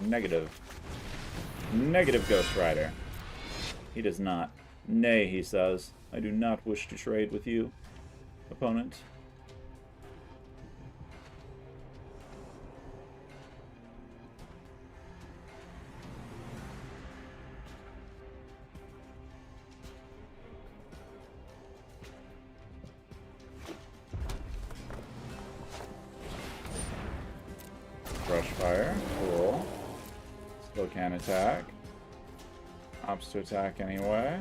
S1: Negative. Negative Ghost Rider. He does not. Nay, he says. I do not wish to trade with you, opponent. Brush fire. Cool. Still can attack. Opts to attack anyway.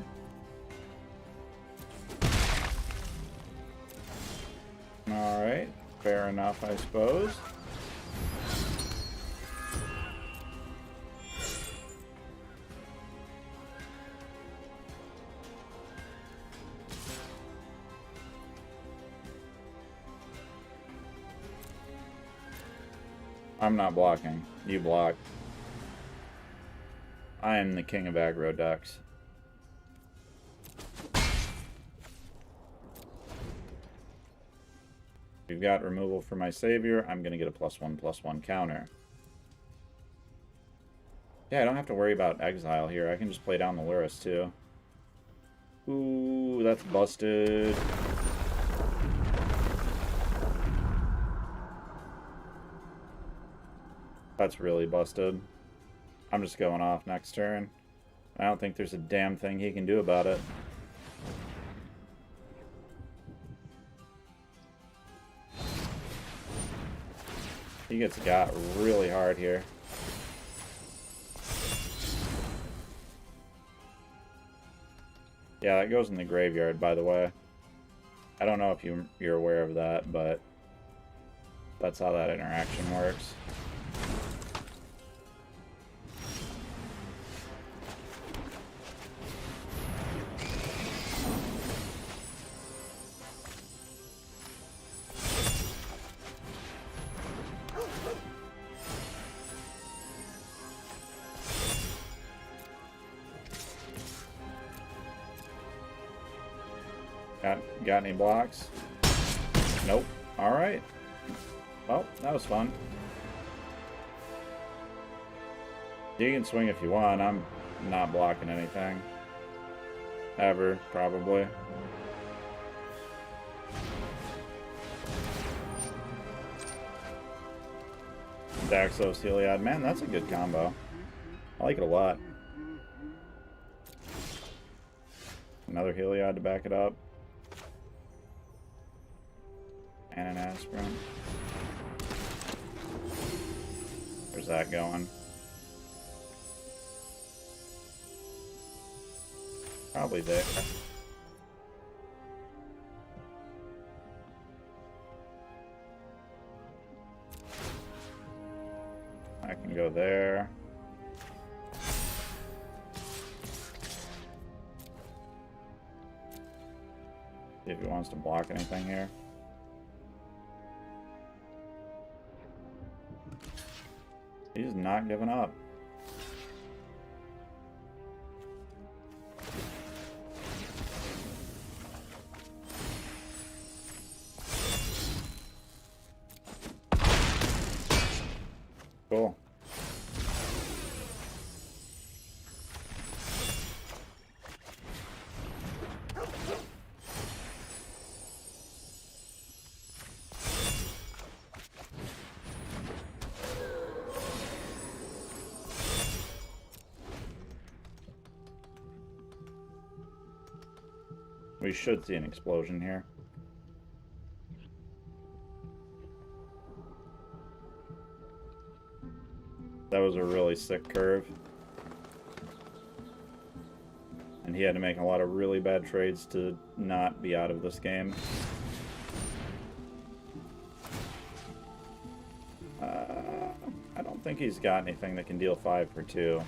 S1: Alright. Fair enough, I suppose. I'm not blocking. You block. I am the king of aggro decks. We've got removal for my savior. I'm going to get a +1/+1 counter. Yeah, I don't have to worry about exile here. I can just play down the Lurrus too. Ooh, that's busted. That's really busted. I'm just going off next turn. I don't think there's a damn thing he can do about it. He gets got really hard here. Yeah, that goes in the graveyard, by the way. I don't know if you're aware of that, but that's how that interaction works. Got any blocks? Nope. Alright. Well, that was fun. You can swing if you want. I'm not blocking anything. Ever, probably. Daxos, Heliod. Man, that's a good combo. I like it a lot. Another Heliod to back it up. And an aspirin. Where's that going? Probably there. I can go there. See if he wants to block anything here. He's not giving up. Cool. We should see an explosion here. That was a really sick curve. And he had to make a lot of really bad trades to not be out of this game. I don't think he's got anything that can deal 5 for 2.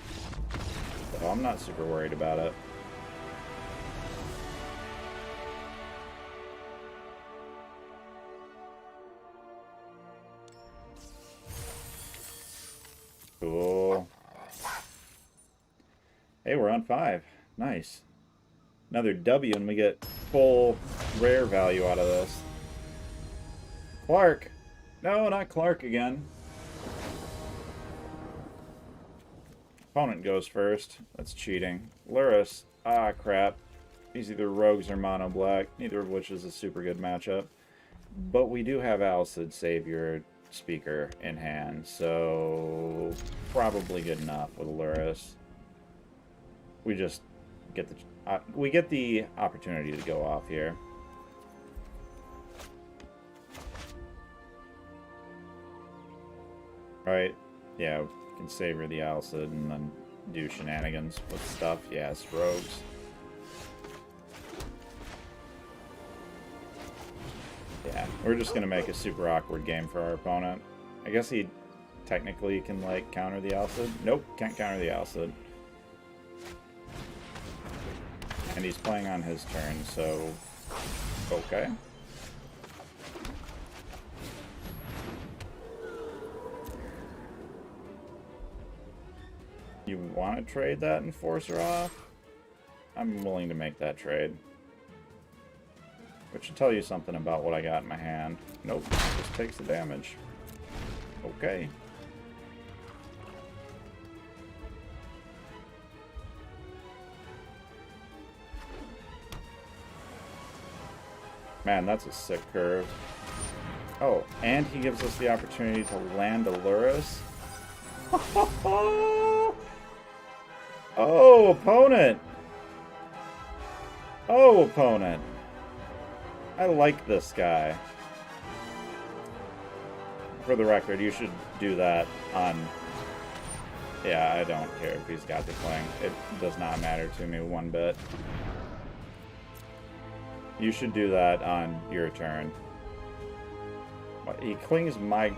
S1: So I'm not super worried about it. Cool. Hey, we're on 5. Nice. Another W and we get full rare value out of this. Clark. No, not Clark again. Opponent goes first. That's cheating. Luris. Ah, crap. He's either rogues or mono black, neither of which is a super good matchup. But we do have Alcid Savior Speaker in hand, so probably good enough with Luris. We just get the opportunity to go off here. Right? Yeah, we can savor the Alcid and then do shenanigans with stuff. Yes, rogues. Yeah, we're just gonna make a super awkward game for our opponent. I guess he technically can, like, counter the Alcid. Nope, can't counter the Alcid. And he's playing on his turn, so... okay. You want to trade that Enforcer off? I'm willing to make that trade. Which should tell you something about what I got in my hand. Nope, just takes the damage. Okay. Man, that's a sick curve. Oh, and he gives us the opportunity to land a Luris. Oh, opponent! Oh, opponent! I like this guy. for the record, you should do that on... Yeah, I don't care if he's got the cling. It does not matter to me one bit. You should do that on your turn. He clings my...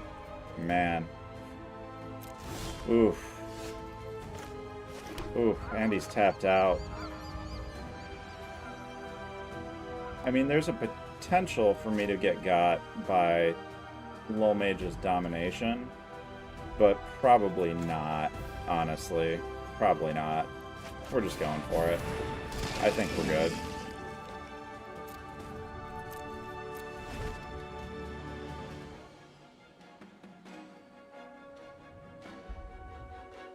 S1: Man. Oof. Oof, and he's tapped out. I mean, there's a potential for me to get got by Lil Mage's domination, but probably not, honestly. Probably not. We're just going for it. I think we're good.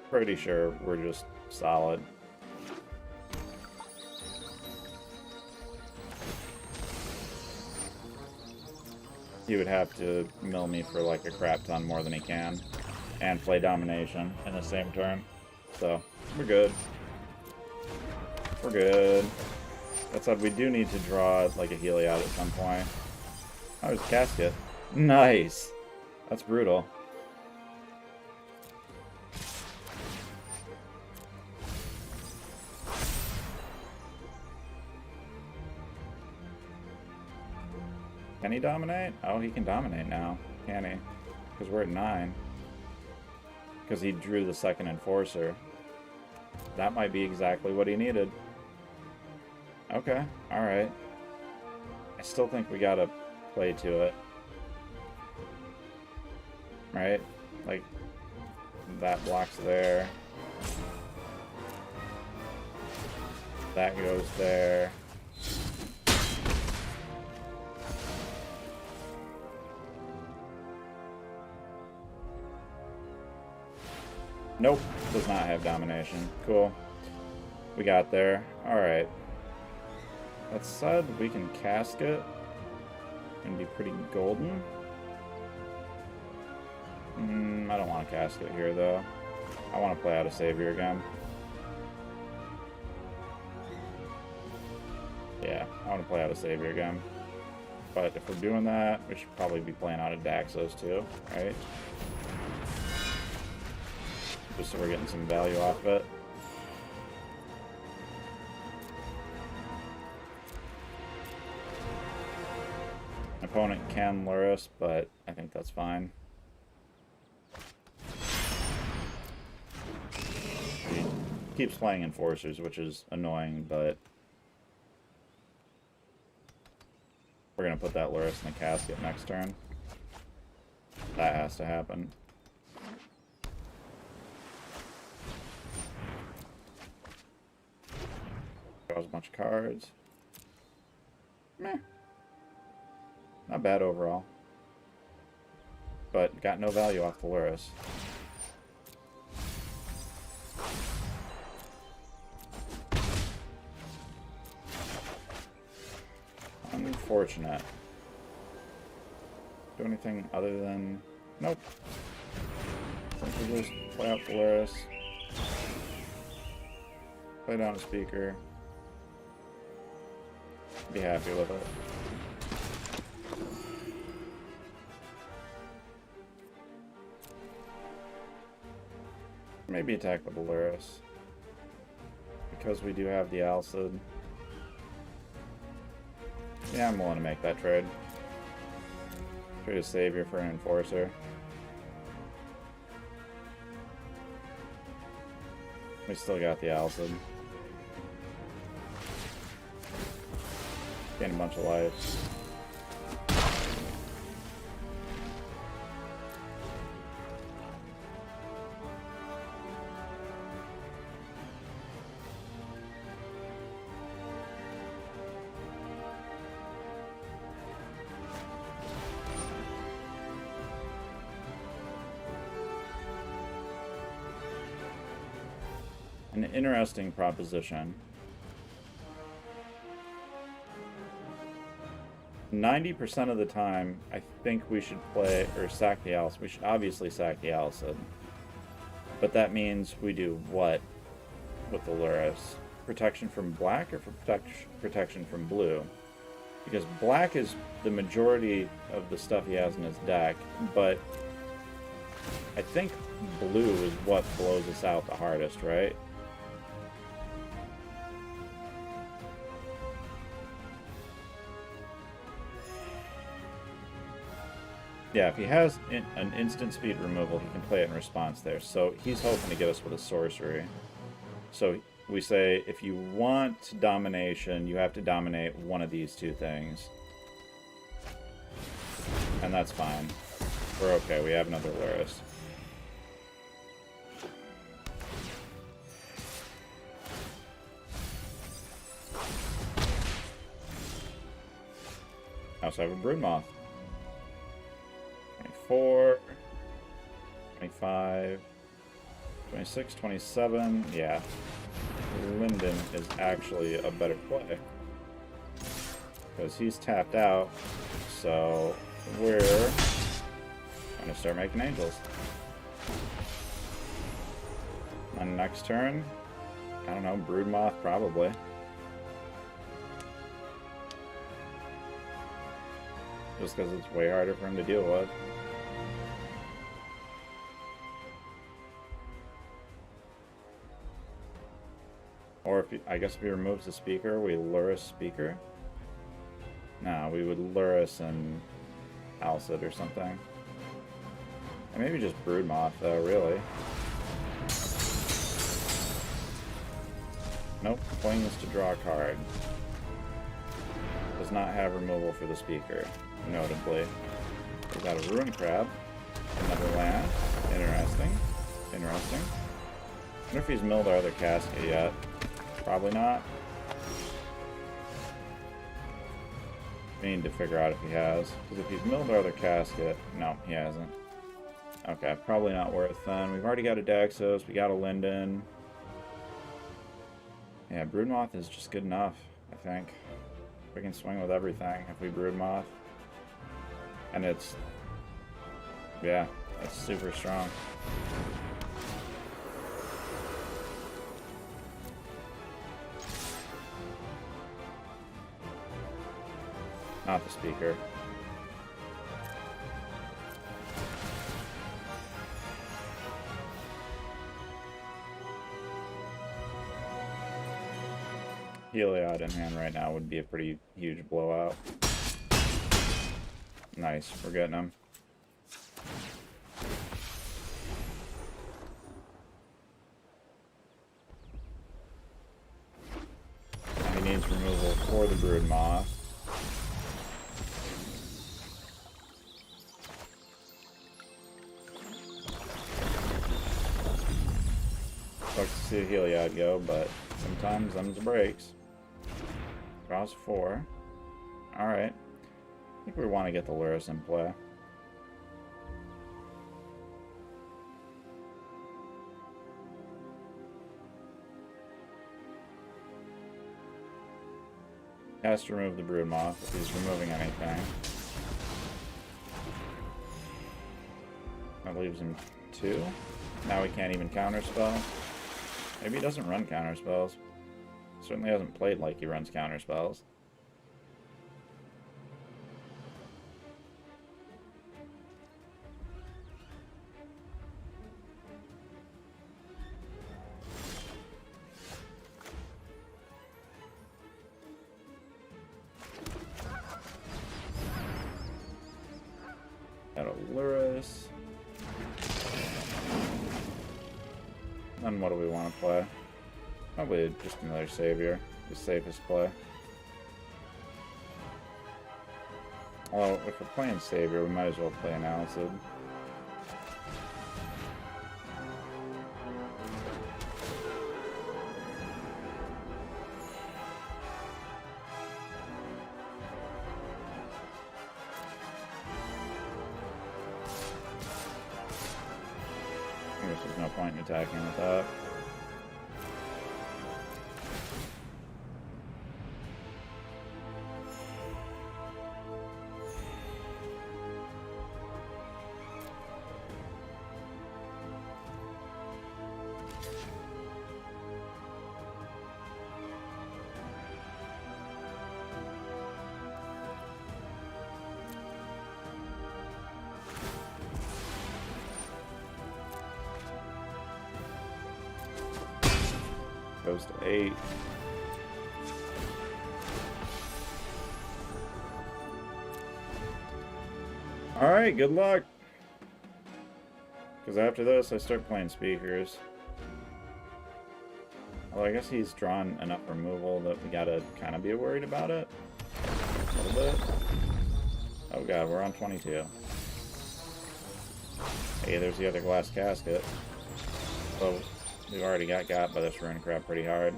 S1: Pretty sure we're just solid. He would have to mill me for like a crap ton more than he can. And play domination in the same turn. So, we're good. We're good. That said, we do need to draw like a Heliod at some point. Oh, there's a casket. Nice! That's brutal. Can he dominate? Oh, he can dominate now, can he? Because we're at 9. Because he drew the second Enforcer. That might be exactly what he needed. Okay, alright. I still think we gotta play to it. Right? Like, that blocks there. That goes there. Nope, does not have domination. Cool. We got there. Alright. That said, we can cast it and be pretty golden. I don't want to cast it here, though. I want to play out a Savior again. Yeah, I want to play out a Savior again. But if we're doing that, we should probably be playing out a Daxos too, right? Just so we're getting some value off of it. Opponent can lure us, but I think that's fine. He keeps playing Enforcers, which is annoying, but we're going to put that Lurrus in the casket next turn. That has to happen. Draws a bunch of cards. Meh. Not bad overall. But got no value off the Lurrus. Unfortunate. Do anything other than... Nope. I think we just play out the Lurrus. Play down a speaker. Be happy with it. Maybe attack with the Lurrus. Because we do have the Alcid. Yeah, I'm willing to make that trade. Trade a Savior for an Enforcer. We still got the Alcid. Gain a bunch of life. An interesting proposition. 90% of the time, I think we should play, or sack the Alcid. We should obviously sack the Alcid. But that means we do what with the Lurrus? Protection from black or for protection from blue? Because black is the majority of the stuff he has in his deck, but I think blue is what blows us out the hardest, right? Yeah, if he has an instant speed removal, he can play it in response there. So he's hoping to get us with a sorcery. So we say, if you want domination, you have to dominate one of these two things. And that's fine. We're okay, we have another Luris. I also have a Broodmoth. 24, 25, 26, 27. Yeah. Linden is actually a better play. Because he's tapped out. So we're going to start making angels. And next turn, I don't know, Broodmoth probably. Just because it's way harder for him to deal with. Or if he, I guess if he removes the speaker, we Luris speaker. No, we would Luris and Alcid or something. And maybe just Broodmoth though, really. Nope, playing this to draw a card. Does not have removal for the speaker, notably. We got a Ruin Crab, another land. Interesting. Interesting. I wonder if he's milled our other casket yet. Probably not. We need to figure out if he has. Because if he's milled our other casket... No, he hasn't. Okay, probably not worth then. We've already got a Daxos, we got a Linden. Yeah, Broodmoth is just good enough, I think. We can swing with everything if we Broodmoth. And it's... yeah, it's super strong. Not the speaker. Heliod in hand right now would be a pretty huge blowout. Nice, we're getting him. And he needs removal for the Broodmoth. Like to see a Heliod go, but sometimes them's breaks. Draws 4. Alright. I think we want to get the Luris in play. He has to remove the Broodmoth if he's removing anything. That leaves him 2. Now he can't even counterspell. Maybe he doesn't run counterspells. Certainly hasn't played like he runs counterspells. Got a Luris. Then what do we want to play? Probably just another Savior. The safest play. Although, if we're playing Savior, we might as well play an Alcid. I guess there's no point in attacking with that. Goes to 8. Alright, good luck. Because after this, I start playing speakers. Although I guess he's drawn enough removal that we gotta kind of be worried about it. A little bit. Oh god, we're on 22. Hey, there's the other glass casket. So, we've already got by this rune crap pretty hard.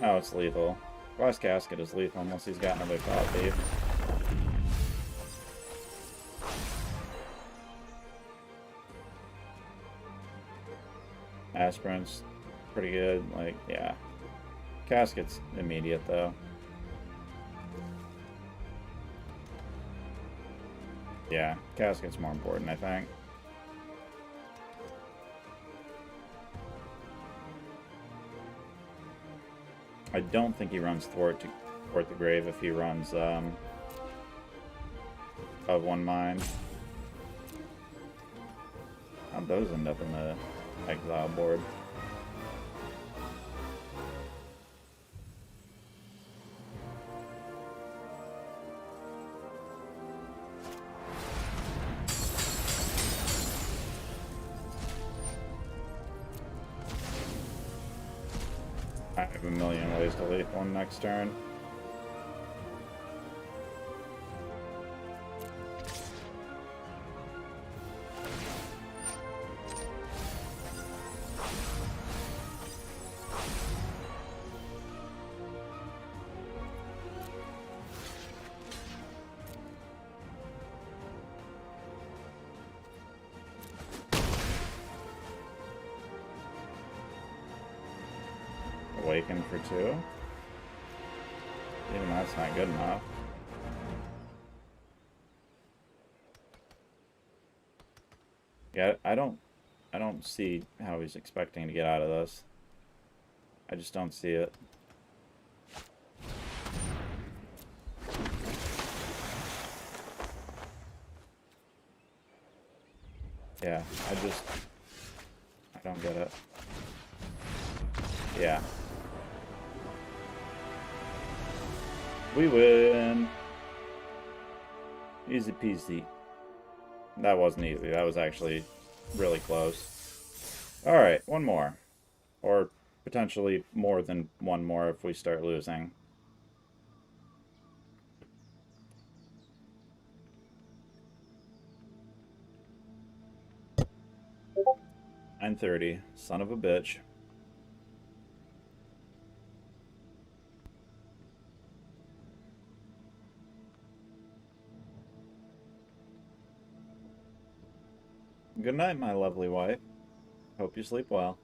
S1: Oh, it's lethal. Glass casket is lethal unless he's got another thought thief. Aspirant's pretty good, like, yeah. Casket's immediate, though. Yeah, Casket's more important, I think. I don't think he runs Thwart the Grave if he runs, of one mind. How'd those end up in the exile board? I have a million ways to leave one next turn. Awaken for 2. Even that's not good enough. Yeah, I don't see how he's expecting to get out of this. I just don't see it. Yeah, I don't get it. Yeah. We win. Easy peasy. That wasn't easy. That was actually really close. Alright, one more. Or potentially more than one more if we start losing. $930. Son of a bitch. Good night, my lovely wife. Hope you sleep well.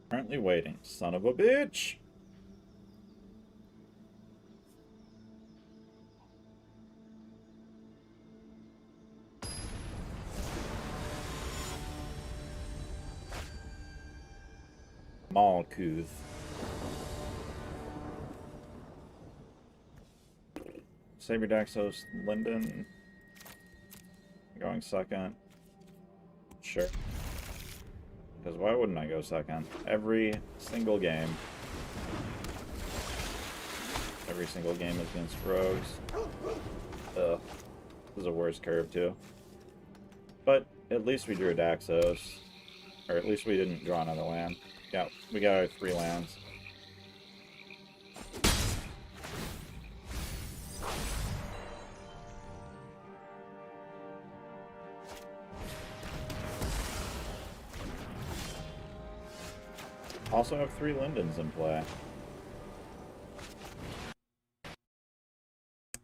S1: Currently waiting. Son of a bitch! Malkuth. Saber Daxos, Linden. Going second. Sure. Because why wouldn't I go second? Every single game. Every single game is against rogues. Ugh. This is a worse curve, too. But at least we drew a Daxos. Or at least we didn't draw another land. Yeah, we got our 3 lands. Also have 3 Lindens in play.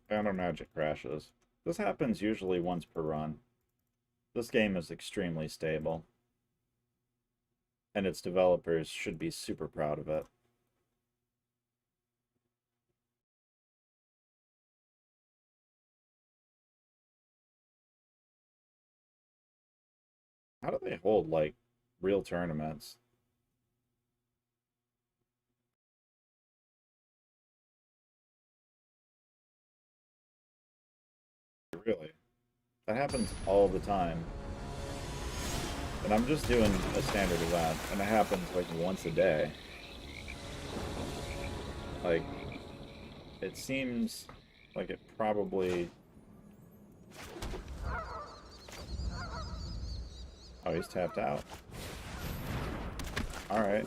S1: Banner Magic crashes. This happens usually once per run. This game is extremely stable. And its developers should be super proud of it. How do they hold, like, real tournaments? Really? That happens all the time. And I'm just doing a standard event, and it happens, like, once a day. Like, it seems like it probably... Oh, he's tapped out. Alright.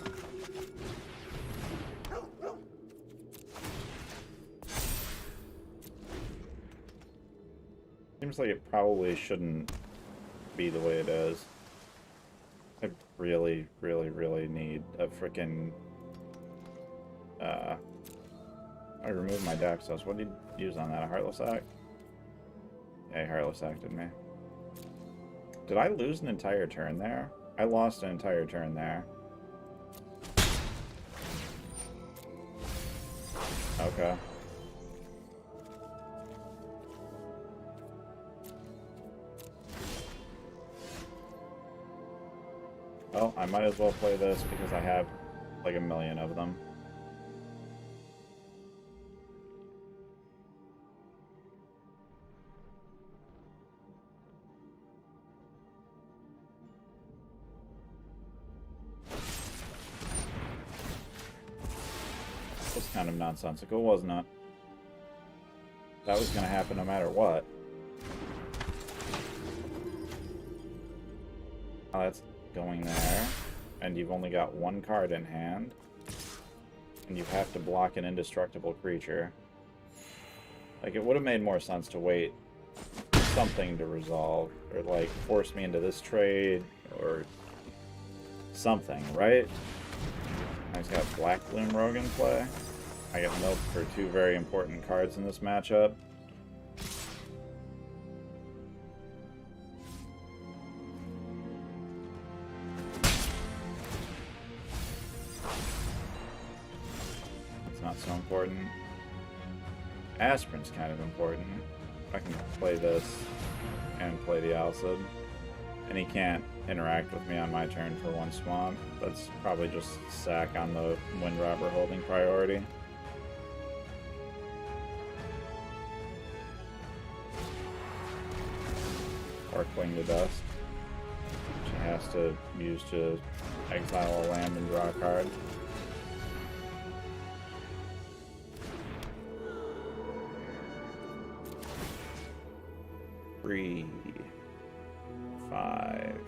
S1: Seems like it probably shouldn't be the way it is. I really, really, really need a freaking... I removed my Daxos. What did you use on that? A Heartless Act? Yeah, he Heartless Acted me. Did I lose an entire turn there? I lost an entire turn there. Okay. Well, I might as well play this because I have like a million of them. That was kind of nonsensical, wasn't it? That was going to happen no matter what. Now that's going there, and you've only got one card in hand, and you have to block an indestructible creature. Like, it would have made more sense to wait something to resolve, or like force me into this trade, or something, right? I just got Black Bloom Rogue in play. I get milked for two very important cards in this matchup. It's not so important. Aspirin's kind of important. I can play this and play the Alcid. And he can't interact with me on my turn for one swamp. That's probably just sack on the Windrobber holding priority. Or Cling to Dust, which he has to use to exile a land and draw a card. Three, 5.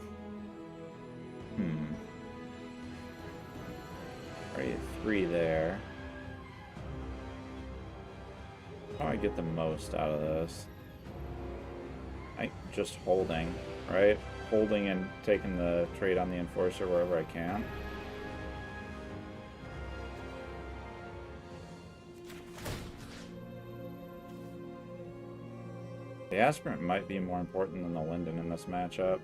S1: Alright, 3 there. How do I get the most out of this? Just holding, right? Holding and taking the trade on the Enforcer wherever I can. The Aspirant might be more important than the Linden in this matchup.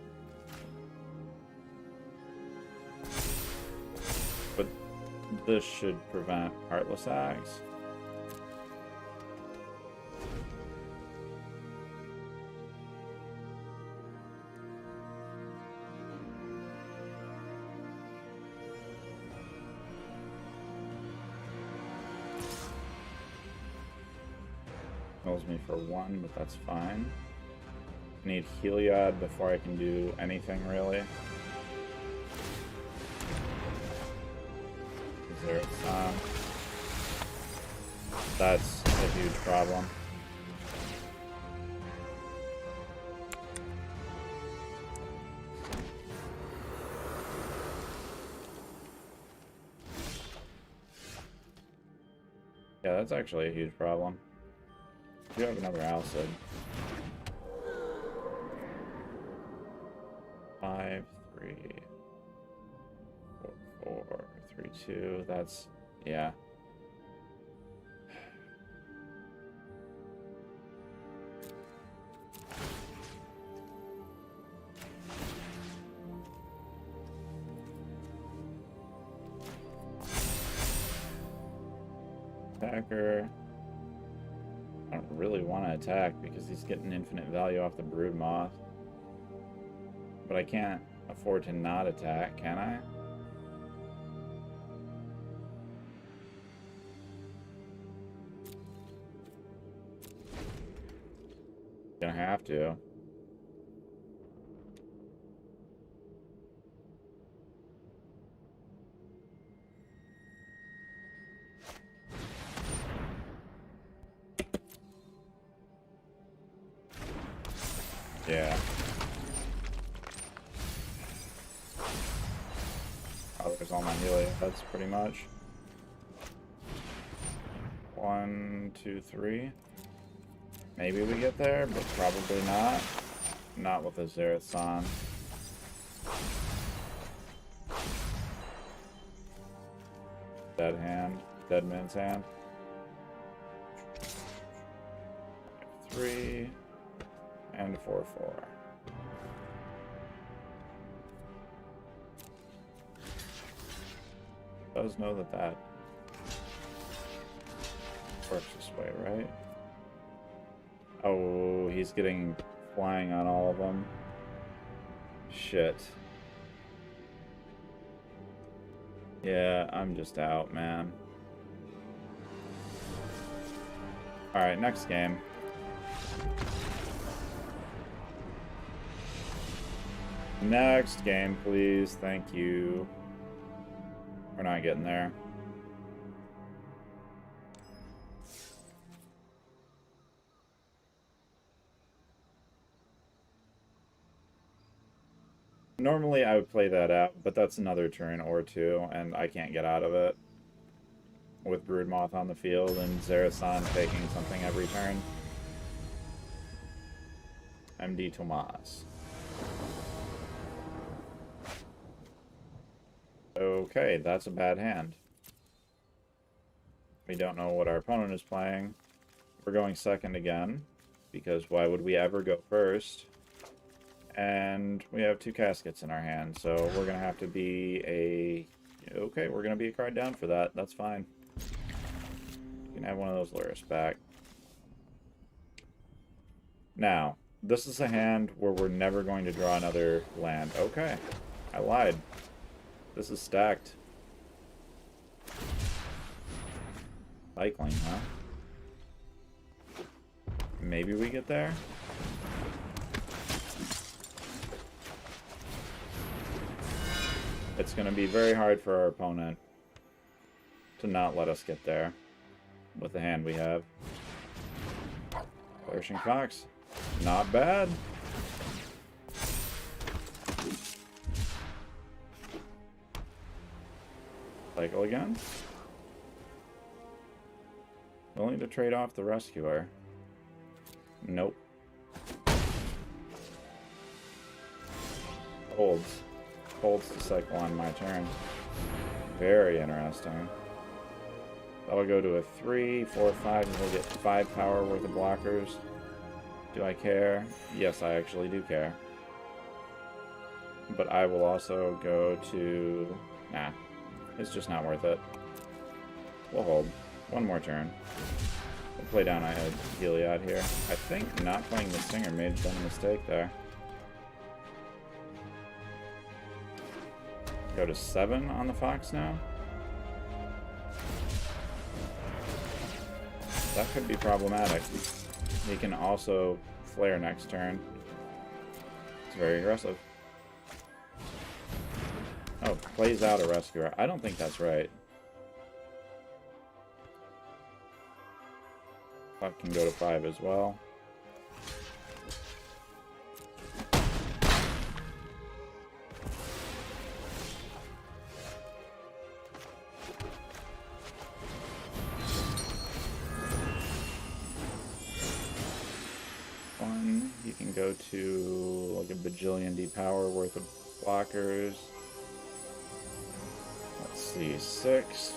S1: But this should prevent Heartless Acts. Kills me for 1, but that's fine. I need Heliod before I can do anything, really. Zero Song. That's a huge problem. Yeah, that's actually a huge problem. You have another Alcid. 5, 3, 4, 4, 3, 2. That's, yeah. Attacker. I don't really want to attack because he's getting infinite value off the Brood Moth. But I can't afford to not attack, can I? Gonna have to. Yeah. Oh, there's all my Helios, pretty much. 1, 2, 3. Maybe we get there, but probably not. Not with a Zerathon. Dead hand. Dead man's hand. 3 and 4, 4. Does know that that works this way, right? Oh, he's getting flying on all of them. Shit. Yeah, I'm just out, man. Alright, next game. Next game, please. Thank you. We're not getting there. Normally I would play that out, but that's another turn or two, and I can't get out of it. With Broodmoth on the field and Zerathon taking something every turn. MD Tomas. Okay, that's a bad hand. We don't know what our opponent is playing. We're going second again, because why would we ever go first? And we have 2 caskets in our hand, so we're going to have to be a... Okay, we're going to be a card down for that. That's fine. You can have one of those Lyris back. Now, this is a hand where we're never going to draw another land. Okay, I lied. This is stacked. Cycling, huh? Maybe we get there? It's going to be very hard for our opponent to not let us get there with the hand we have. Flourishing Fox. Not bad. Cycle again. Willing to trade off the Rescuer. Nope. Holds. Holds to cycle on my turn. Very interesting. That'll go to a 3, 4, 5, and we'll get 5 power worth of blockers. Do I care? Yes, I actually do care. But I will also go to... Nah. It's just not worth it. We'll hold. One more turn. We'll play down I had Heliod here. I think not playing the Stinger may have been a mistake there. Go to 7 on the Fox now. That could be problematic. He can also flare next turn. It's very aggressive. Oh, plays out a Rescuer. I don't think that's right. Puck can go to 5 as well. You can go to like a bajillion D power worth of blockers. Let's see, 6,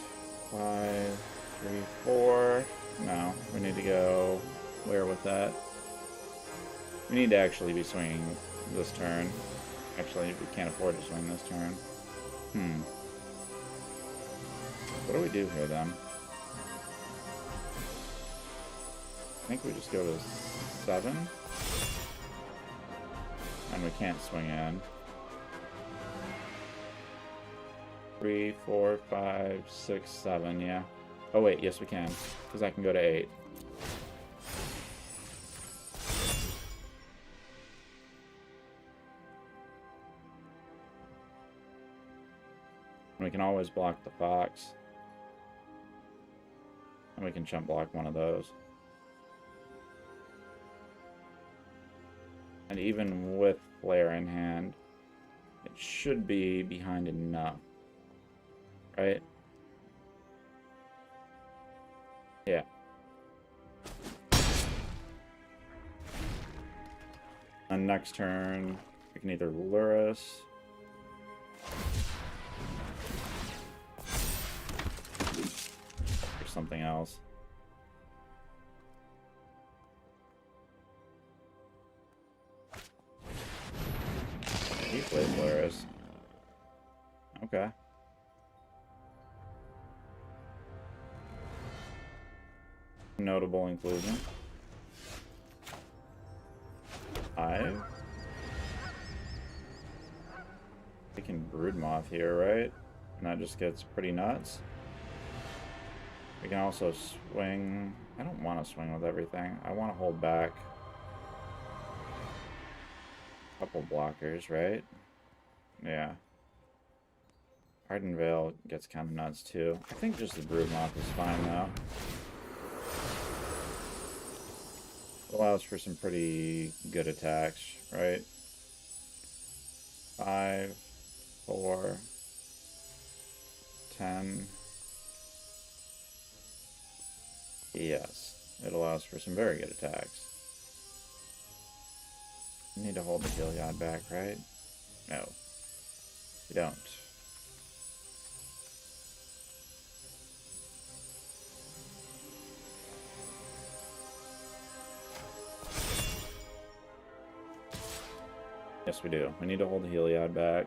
S1: 5, 3, 4. No, we need to go where with that? We need to actually be swinging this turn. Actually, we can't afford to swing this turn. What do we do here then? I think we just go to 7. And we can't swing in. 3, 4, 5, 6, 7, yeah. Oh wait, yes we can, because I can go to 8. We can always block the fox. And we can chump block one of those. And even with flare in hand, it should be behind enough. Right? Yeah. And next turn, we can either lure us. Or something else. He plays lures. Okay. Notable inclusion. 5. We can Broodmoth here, right? And that just gets pretty nuts. We can also swing. I don't want to swing with everything. I want to hold back a couple blockers, right? Yeah. Hardened Veil gets kind of nuts too. I think just the Broodmoth is fine though. Allows for some pretty good attacks, right? 5, 4, 10. Yes, it allows for some very good attacks. You need to hold the Heliod back, right? No, you don't. Yes, we do. We need to hold the Heliod back.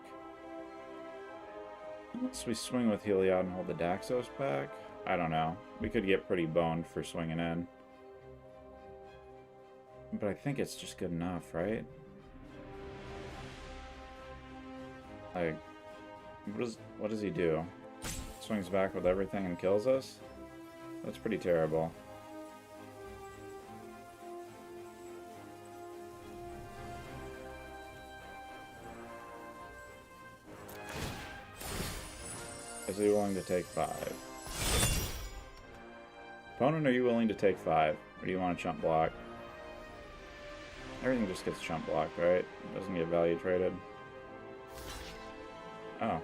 S1: Unless we swing with Heliod and hold the Daxos back? I don't know. We could get pretty boned for swinging in. But I think it's just good enough, right? Like, what does he do? Swings back with everything and kills us? That's pretty terrible. Is he willing to take 5? Opponent, are you willing to take 5? Or do you want to chump block? Everything just gets chump blocked, right? It doesn't get value traded. Oh.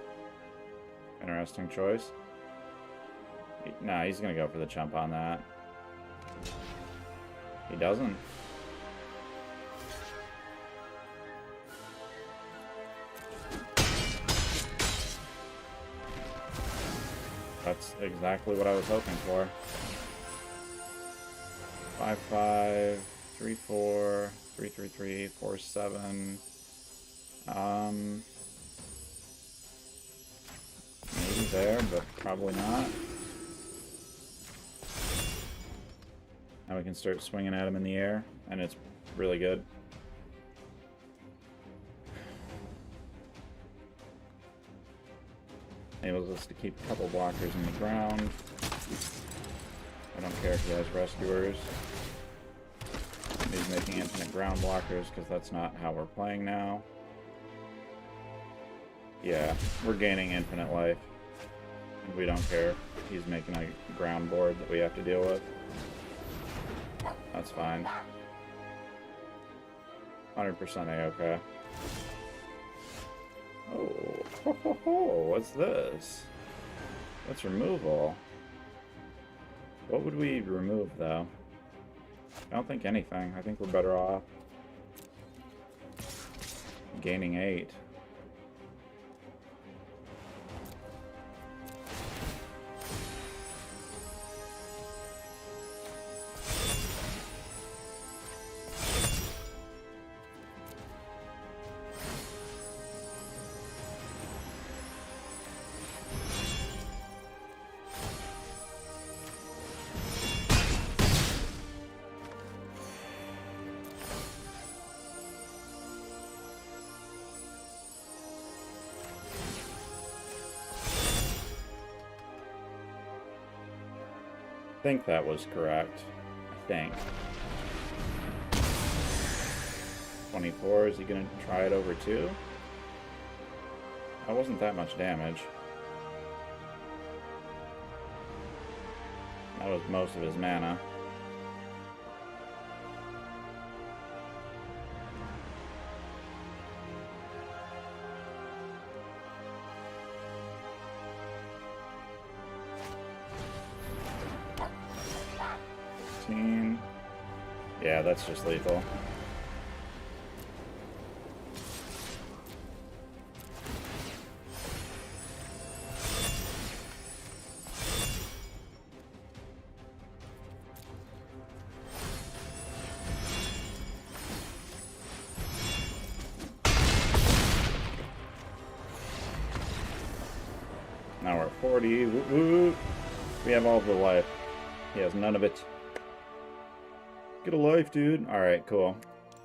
S1: Interesting choice. Nah, he's gonna go for the chump on that. He doesn't. That's exactly what I was hoping for. 5, 5, 3, 4, 3, 3, 3, 4, 7. Maybe there, but probably not. Now we can start swinging at him in the air, and it's really good. Enables us to keep a couple blockers in the ground. I don't care if he has rescuers. He's making infinite ground blockers because that's not how we're playing now. Yeah, we're gaining infinite life. And we don't care. He's making a ground board that we have to deal with. That's fine. 100% A-okay. Oh, ho, ho, ho, what's this? What's removal? What would we remove, though? I don't think anything. I think we're better off gaining 8. think that was correct. I think. 24, is he going to try it over 2? That wasn't that much damage. That was most of his mana. Yeah, that's just lethal. Now we're at 40. Woo -woo. We have all the life. He has none of it. Get a life, dude. Alright, cool.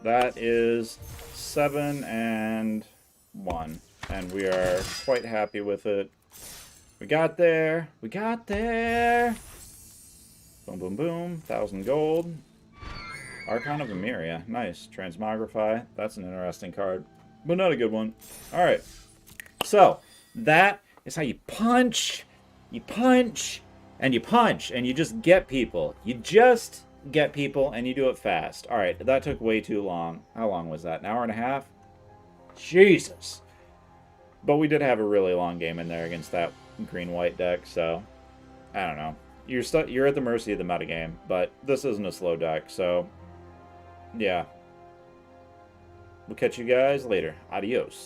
S1: That is 7 and 1. And we are quite happy with it. We got there. We got there. Boom, boom, boom. 1,000 gold. Archon of Emeria. Nice. Transmogrify. That's an interesting card. But not a good one. Alright. So, that is how you punch. You punch. And you punch. And you just get people. You just get people, and you do it fast. Alright, that took way too long. How long was that? An hour and a half? Jesus. But we did have a really long game in there against that green-white deck, so I don't know. You're at the mercy of the metagame, but this isn't a slow deck, so yeah. We'll catch you guys later. Adios.